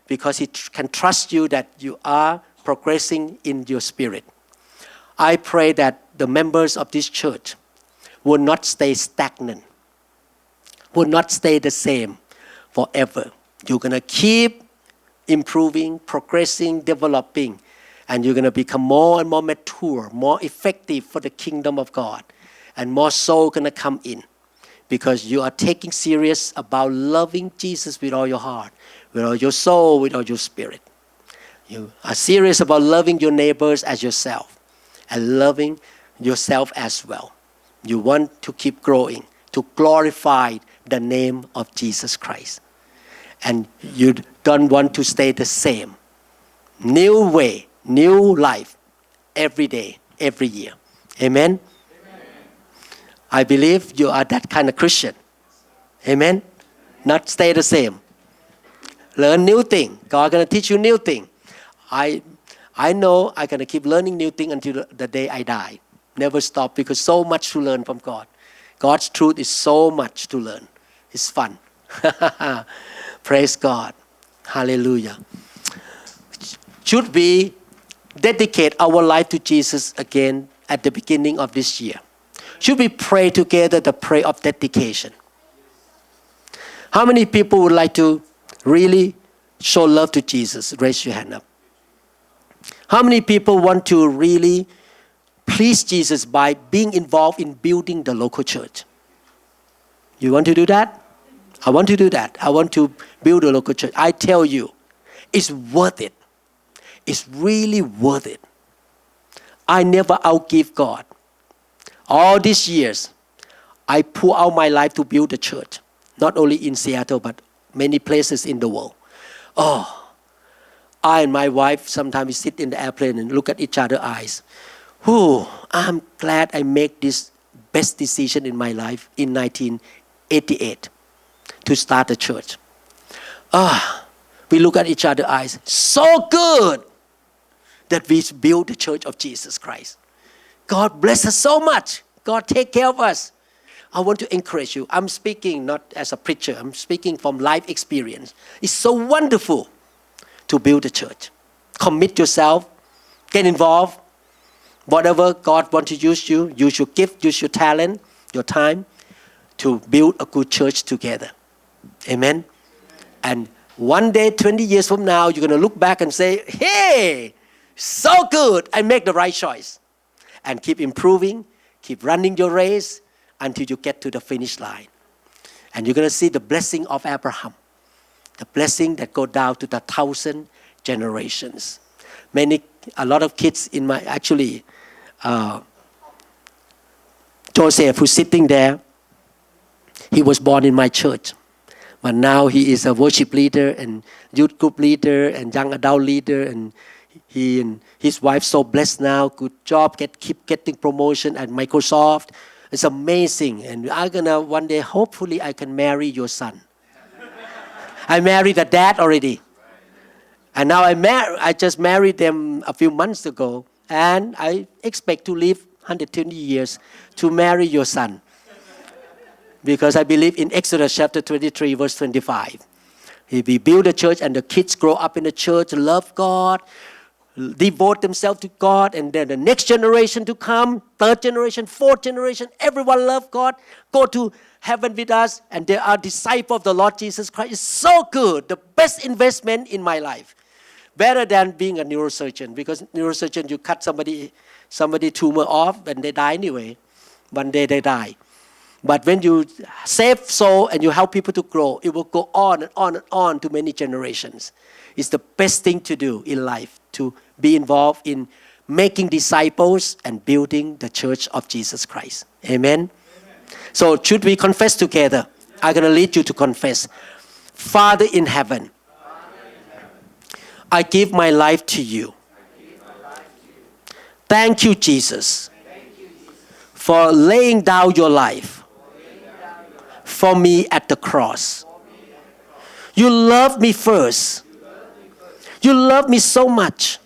because He can trust you that you are progressing in your spirit. I pray that the members of this church will not stay stagnant, will not stay the same forever. You're going to keep improving, progressing, developing, and you're going to become more and more mature, more effective for the kingdom of God, and more soul going to come in because you are taking serious about loving Jesus with all your heart, with all your soul, with all your spirit. You are serious about loving your neighbors as yourself and loving yourself as well. You want to keep growing, to glorify the name of Jesus Christ. And you don't want to stay the same. New way, new life, every day, every year. Amen? I believe you are that kind of Christian. Amen? Not stay the same. Learn new thing. God going to teach you new thing. I know I'm going to keep learning new thing until the day I die. Never stop because so much to learn from God. God's truth is so much to learn. It's fun. Praise God. Hallelujah. Should we dedicate our life to Jesus again at the beginning of this year? Should we pray together the prayer of dedication? How many people would like to really show love to Jesus? Raise your hand up. How many people want to really please Jesus by being involved in building the local church? You want to do that? I want to do that. I want to build a local church. I tell you, it's worth it. It's really worth it. I never outgive God. All these years, I pour out my life to build a church. Not only in Seattle, but many places in the world. Oh, I and my wife sometimes we sit in the airplane and look at each other's eyes. I'm glad I made this best decision in my life in 1988 to start a church. We look at each other's eyes. So good that we build the church of Jesus Christ. God bless us so much. God take care of us. I want to encourage you. I'm speaking not as a preacher. I'm speaking from life experience. It's so wonderful to build a church. Commit yourself. Get involved. Whatever God wants to use you, use your gift, use your talent, your time to build a good church together. Amen? And one day, 20 years from now, you're going to look back and say, hey, so good. I made the right choice. And keep improving, keep running your race until you get to the finish line. And you're going to see the blessing of Abraham, the blessing that go down to the 1,000 generations. A lot of kids in my, Joseph, who's sitting there, he was born in my church. But now he is a worship leader and youth group leader and young adult leader, and he and his wife so blessed now. Good job. Keep getting promotion at Microsoft. It's amazing. And I'm gonna one day, hopefully, I can marry your son. I married the dad already, and now I just married them a few months ago, and I expect to live 120 years to marry your son, because I believe in Exodus chapter 23, verse 25. We build a church, and the kids grow up in the church, love God, devote themselves to God, and then the next generation to come, third generation, fourth generation, everyone love God, go to heaven with us, and they are disciples of the Lord Jesus Christ. It's so good, the best investment in my life. Better than being a neurosurgeon, because neurosurgeon, you cut somebody tumor off and they die anyway. One day they die. But when you save soul and you help people to grow, it will go on and on and on to many generations. It's the best thing to do in life, to be involved in making disciples and building the church of Jesus Christ. Amen? So should we confess together? I'm going to lead you to confess. Father in heaven, I give my life to you. Thank you, Jesus, for laying down your life for me at the cross. You loved me first. You loved me so much.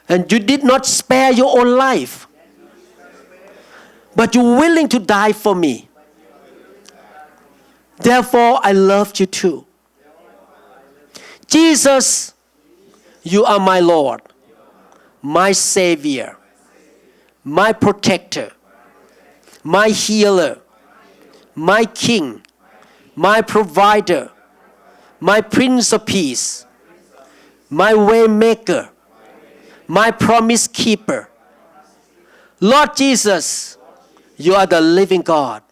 And you did not spare your own life, but you're willing to die for me. Therefore, I loved you too. Jesus, you are my Lord, my Savior, my protector, my healer, my King, my provider, my Prince of Peace, my way maker, my promise keeper. Lord Jesus, you are the living God,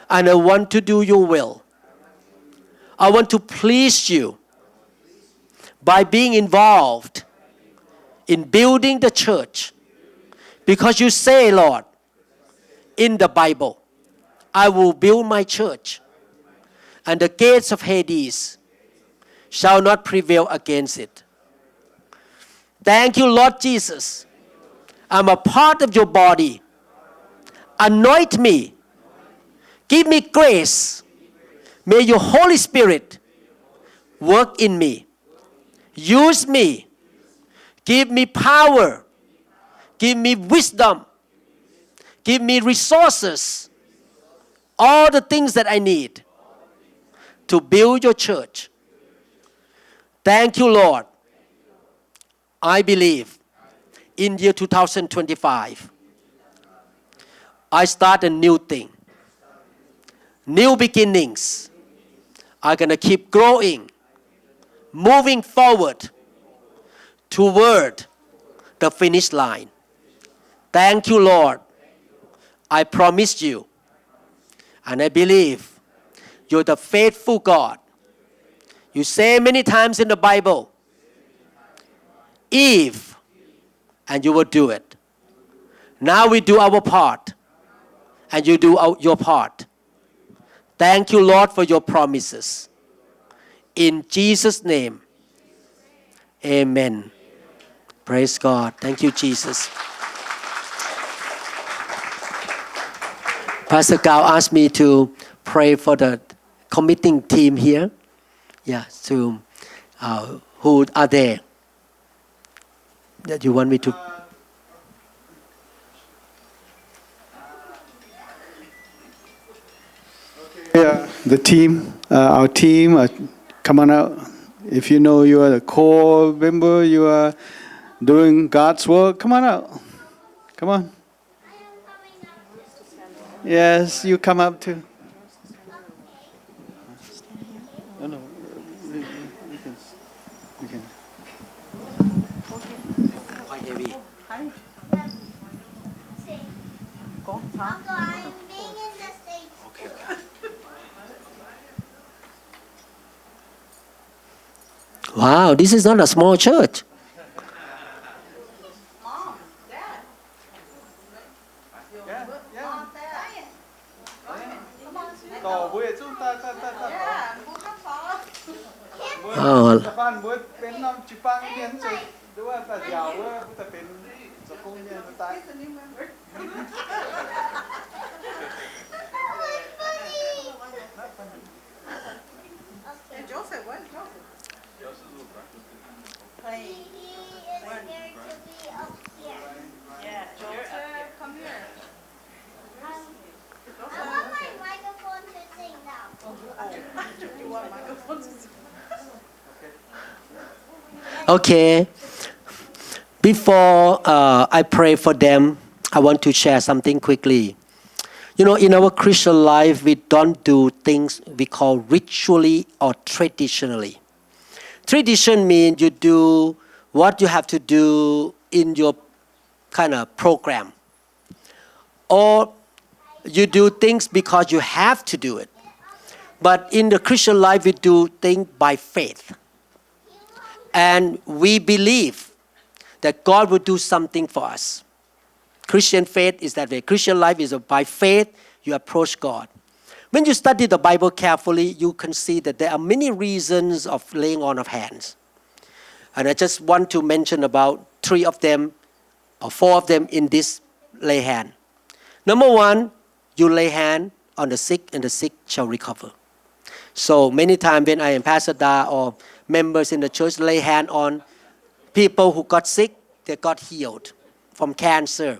and I want to do your will. I want to please you by being involved in building the church, because you say, Lord, in the Bible, I will build my church, and the gates of Hades shall not prevail against it. Thank you, Lord Jesus. I'm a part of your body. Anoint me. Give me grace. May your Holy Spirit work in me. Use me. Give me power. Give me wisdom. Give me resources. All the things that I need to build your church. Thank you, Lord. I believe in year 2025, I start a new thing. New beginnings are going to keep growing, moving forward toward the finish line. Thank you, Lord. I promised you, and I believe you're the faithful God. You say many times in the Bible, if, and you will do it. Now we do our part, and you do your part. Thank you, Lord, for your promises. In Jesus' name, amen. Praise God. Thank you, Jesus. Pastor Gao asked me to pray for the committing team here. Yeah, so who are there? That you want me to? Yeah, the team, our team, come on out. If you know you are the core member, you are doing God's work, come on out. Come on. Yes, you come up too. No, no. You can. Quite heavy. Wow, this is not a small church. Oh, Joseph, where's Joseph? Yeah, Joseph, come here. I want my microphone to sing now. You want microphone to sing? Okay. Before I pray for them, I want to share something quickly. You know, in our Christian life, we don't do things we call ritually or traditionally. Tradition means you do what you have to do in your kind of program. Or you do things because you have to do it. But in the Christian life, we do things by faith. And we believe that God will do something for us. Christian faith is that way. Christian life is by faith, you approach God. When you study the Bible carefully, you can see that there are many reasons of laying on of hands. And I just want to mention about 3 of them or 4 of them in this lay hand. Number 1, you lay hand on the sick and the sick shall recover. So many times when I am Pastor Da or members in the church lay hand on people who got sick, they got healed from cancer.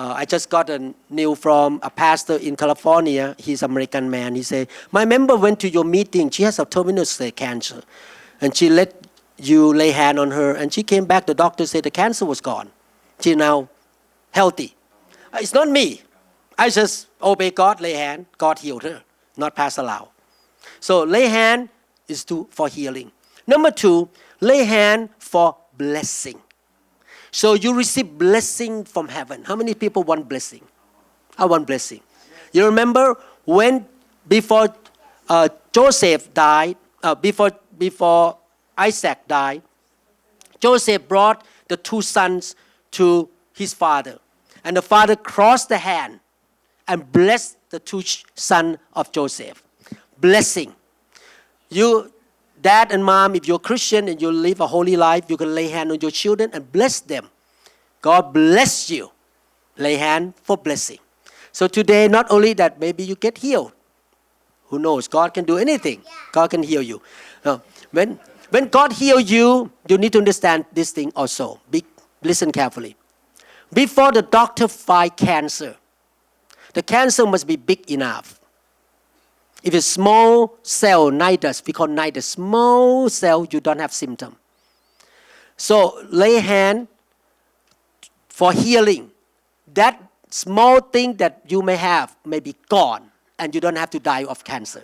I just got a news from a pastor in California. He's an American man. He said, my member went to your meeting. She has a terminal stage cancer. And she let you lay hand on her. And she came back. The doctor said the cancer was gone. She's now healthy. It's not me. I just obey God, lay hand. God healed her, not Pastor Lau. So lay hand is for healing. Number 2, lay hand for blessing. So you receive blessing from heaven. How many people want blessing? I want blessing. You remember when before Joseph died, before Isaac died, Joseph brought the 2 sons to his father. And the father crossed the hand and blessed the 2 sons of Joseph. Blessing. You, dad and mom, if you're Christian and you live a holy life, you can lay hand on your children and bless them. God bless you. Lay hand for blessing. So today, not only that, maybe you get healed. Who knows? God can do anything. God can heal you. Now, when God heals you, you need to understand this thing also. Listen carefully. Before the doctor find cancer, the cancer must be big enough. If it's small cell, nidus, we call nidus, small cell, you don't have symptom. So lay hand for healing. That small thing that you may have may be gone and you don't have to die of cancer.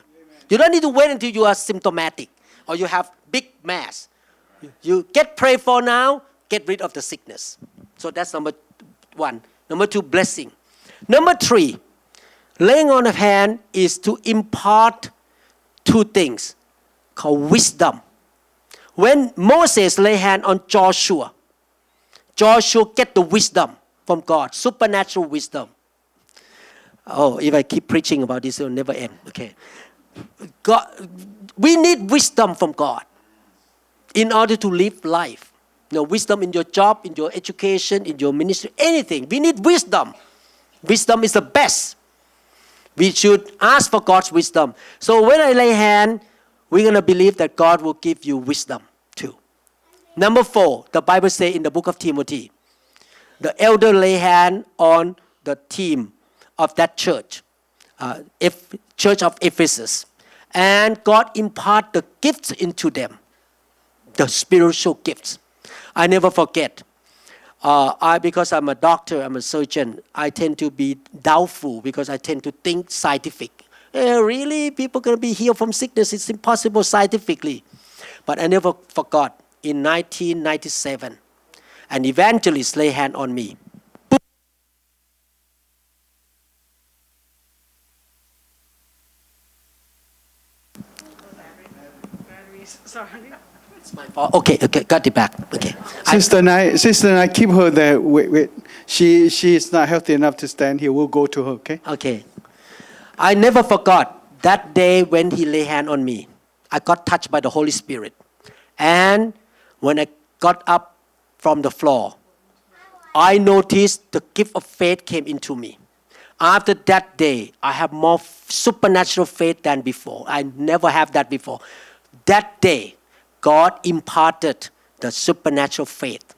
You don't need to wait until you are symptomatic or you have big mass. You get prayed for now, get rid of the sickness. So that's number 1. Number 2, blessing. Number 3, laying on of hand is to impart 2 things called wisdom. When Moses lay hand on Joshua, Joshua get the wisdom from God, supernatural wisdom. Oh, if I keep preaching about this, it will never end. Okay. God, we need wisdom from God in order to live life. You know, wisdom in your job, in your education, in your ministry, anything. We need wisdom. Wisdom is the best. We should ask for God's wisdom. So when I lay hand, we're going to believe that God will give you wisdom too. Number 4, the Bible says in the book of Timothy, the elder lay hand on the team of that church, church of Ephesus. And God impart the gifts into them, the spiritual gifts. I never forget. Because I'm a doctor, I'm a surgeon, I tend to be doubtful because I tend to think scientific. Really? People going to be healed from sickness? It's impossible scientifically. But I never forgot. In 1997, an evangelist lay hand on me. Sorry. It's my fault. Okay, got it back. Okay. Sister Nai, keep her there. Wait. She is not healthy enough to stand here. We'll go to her, okay? Okay. I never forgot that day when he lay hand on me. I got touched by the Holy Spirit. And when I got up from the floor, I noticed the gift of faith came into me. After that day, I have more supernatural faith than before. I never have that before. That day, God imparted the supernatural faith.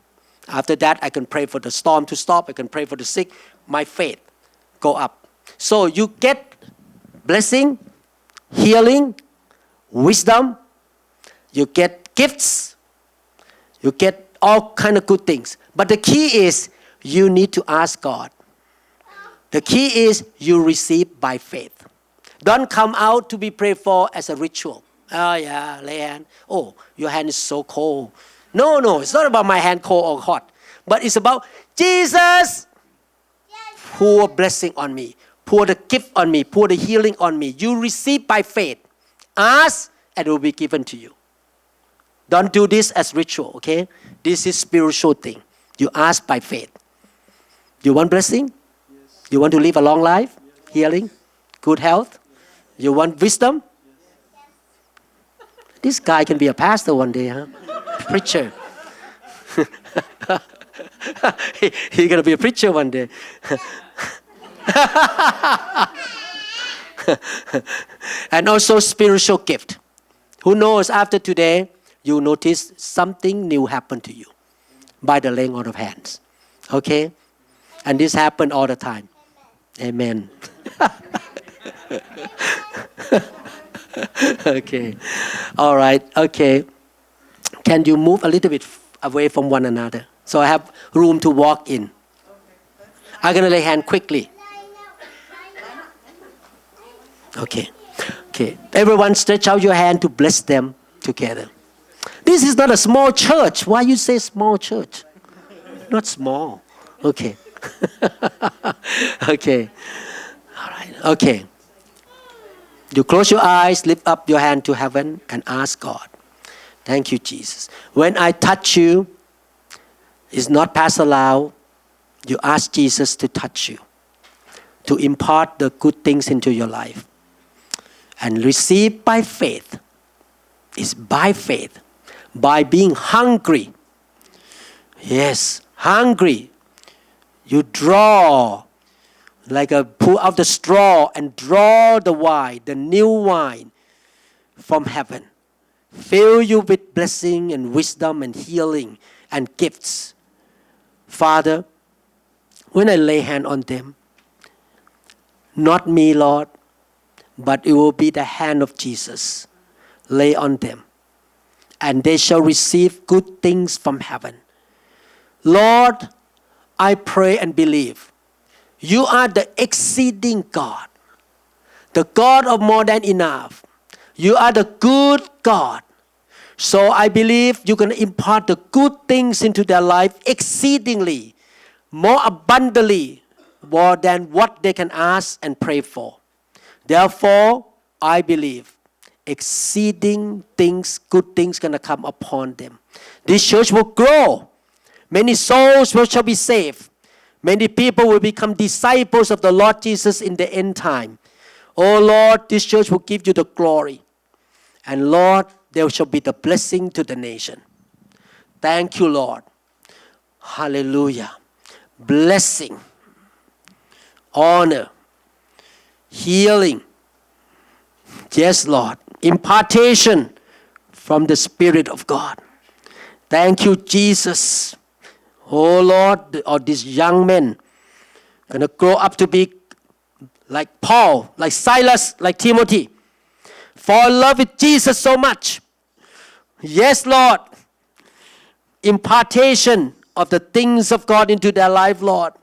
After that, I can pray for the storm to stop. I can pray for the sick. My faith go up. So you get blessing, healing, wisdom. You get gifts. You get all kind of good things. But the key is you need to ask God. The key is you receive by faith. Don't come out to be prayed for as a ritual. Oh yeah, lay hand. Oh, your hand is so cold. No, it's not about my hand cold or hot. But it's about Jesus, pour a blessing on me. Pour the gift on me. Pour the healing on me. You receive by faith. Ask and it will be given to you. Don't do this as ritual, okay? This is spiritual thing. You ask by faith. You want blessing? Yes. You want to live a long life? Yes. Healing? Good health? Yes. You want wisdom? Yes. This guy can be a pastor one day, huh? Preacher. He's going to be a preacher one day. And also spiritual gift. Who knows after today, you notice something new happened to you by the laying on of hands. Okay? And this happened all the time. Amen. Okay. All right. Okay. Can you move a little bit away from one another? So I have room to walk in. I'm going to lay hand quickly. Okay. Okay. Everyone stretch out your hand to bless them together. This is not a small church. Why you say small church? Not small. Okay. Okay. All right. Okay. You close your eyes, lift up your hand to heaven and ask God. Thank you, Jesus. When I touch you, it's not pass aloud. You ask Jesus to touch you, to impart the good things into your life. And receive by faith. It's by faith. By being hungry. Yes, hungry. You draw like a pull out the straw and draw the wine, the new wine from heaven. Fill you with blessing and wisdom and healing and gifts. Father, when I lay hand on them, not me, Lord, but it will be the hand of Jesus. Lay on them. And they shall receive good things from heaven. Lord, I pray and believe you are the exceeding God, the God of more than enough. You are the good God. So I believe you're going to impart the good things into their life exceedingly, more abundantly, more than what they can ask and pray for. Therefore, I believe exceeding things, good things going to come upon them. This church will grow. Many souls shall be saved. Many people will become disciples of the Lord Jesus in the end time. Oh Lord, this church will give you the glory. And Lord, there shall be the blessing to the nation. Thank you, Lord. Hallelujah. Blessing, honor, healing. Yes, Lord. Impartation from the Spirit of God. Thank you, Jesus. Oh Lord, or these young men gonna grow up to be like Paul, like Silas, like Timothy. Fall in love with Jesus so much. Yes, Lord. Impartation of the things of God into their life, Lord.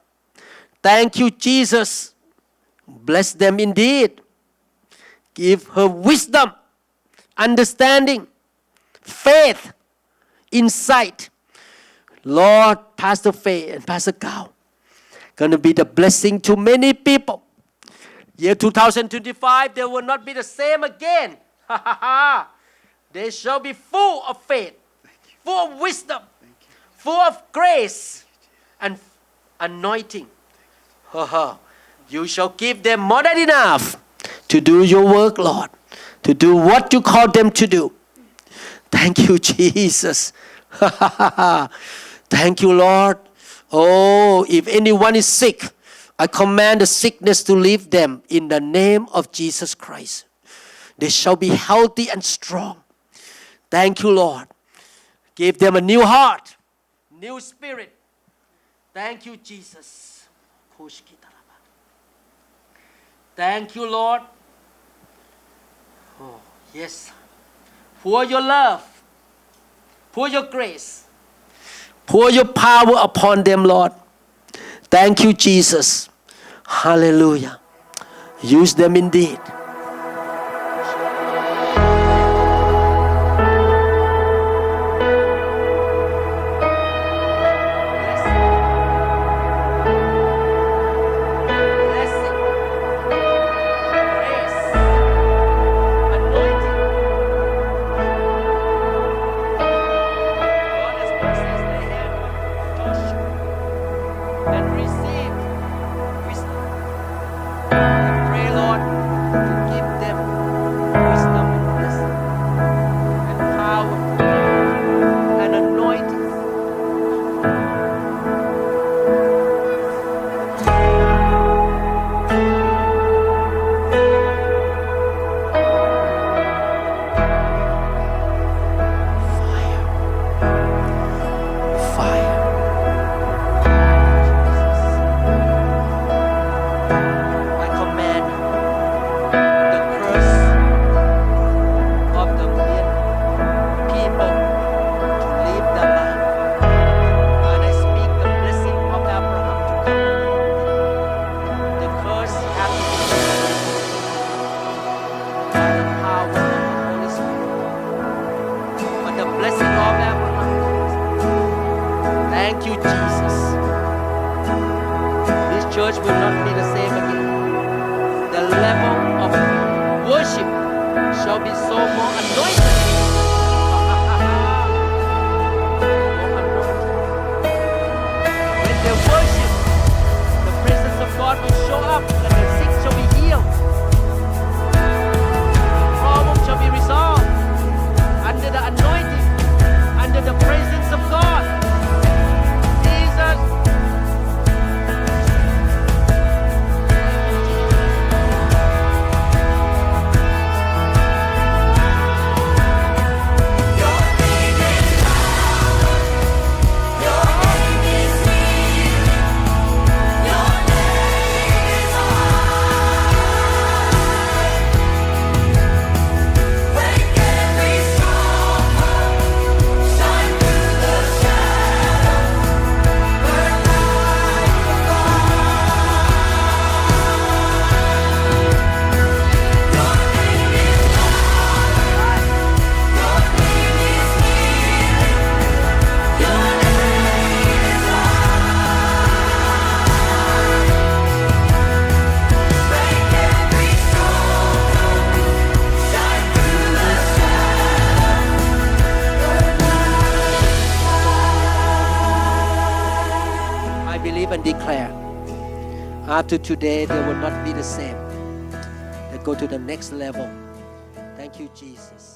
Thank you, Jesus. Bless them indeed. Give her wisdom, understanding, faith, insight. Lord, Pastor Faye and Pastor Gao, going to be the blessing to many people. Year 2025, they will not be the same again. They shall be full of faith, full of wisdom, full of grace and anointing. You shall give them more than enough to do your work, Lord, to do what you call them to do. Thank you, Jesus. Thank you, Lord. Oh, if anyone is sick, I command the sickness to leave them in the name of Jesus Christ. They shall be healthy and strong. Thank you, Lord. Give them a new heart, new spirit. Thank you, Jesus. Thank you, Lord. Oh, yes. Pour your love, pour your grace, Pour your power upon them, Lord. Thank you, Jesus. Hallelujah. Use them indeed. Church will not be the same again. The level of worship shall be so more anointed. More anointed. When they worship, the presence of God will show up and the sick shall be healed. The problem shall be resolved under the anointing, under the presence of God. Jesus. And declare after today they will not be the same. They go to the next level. Thank you, Jesus.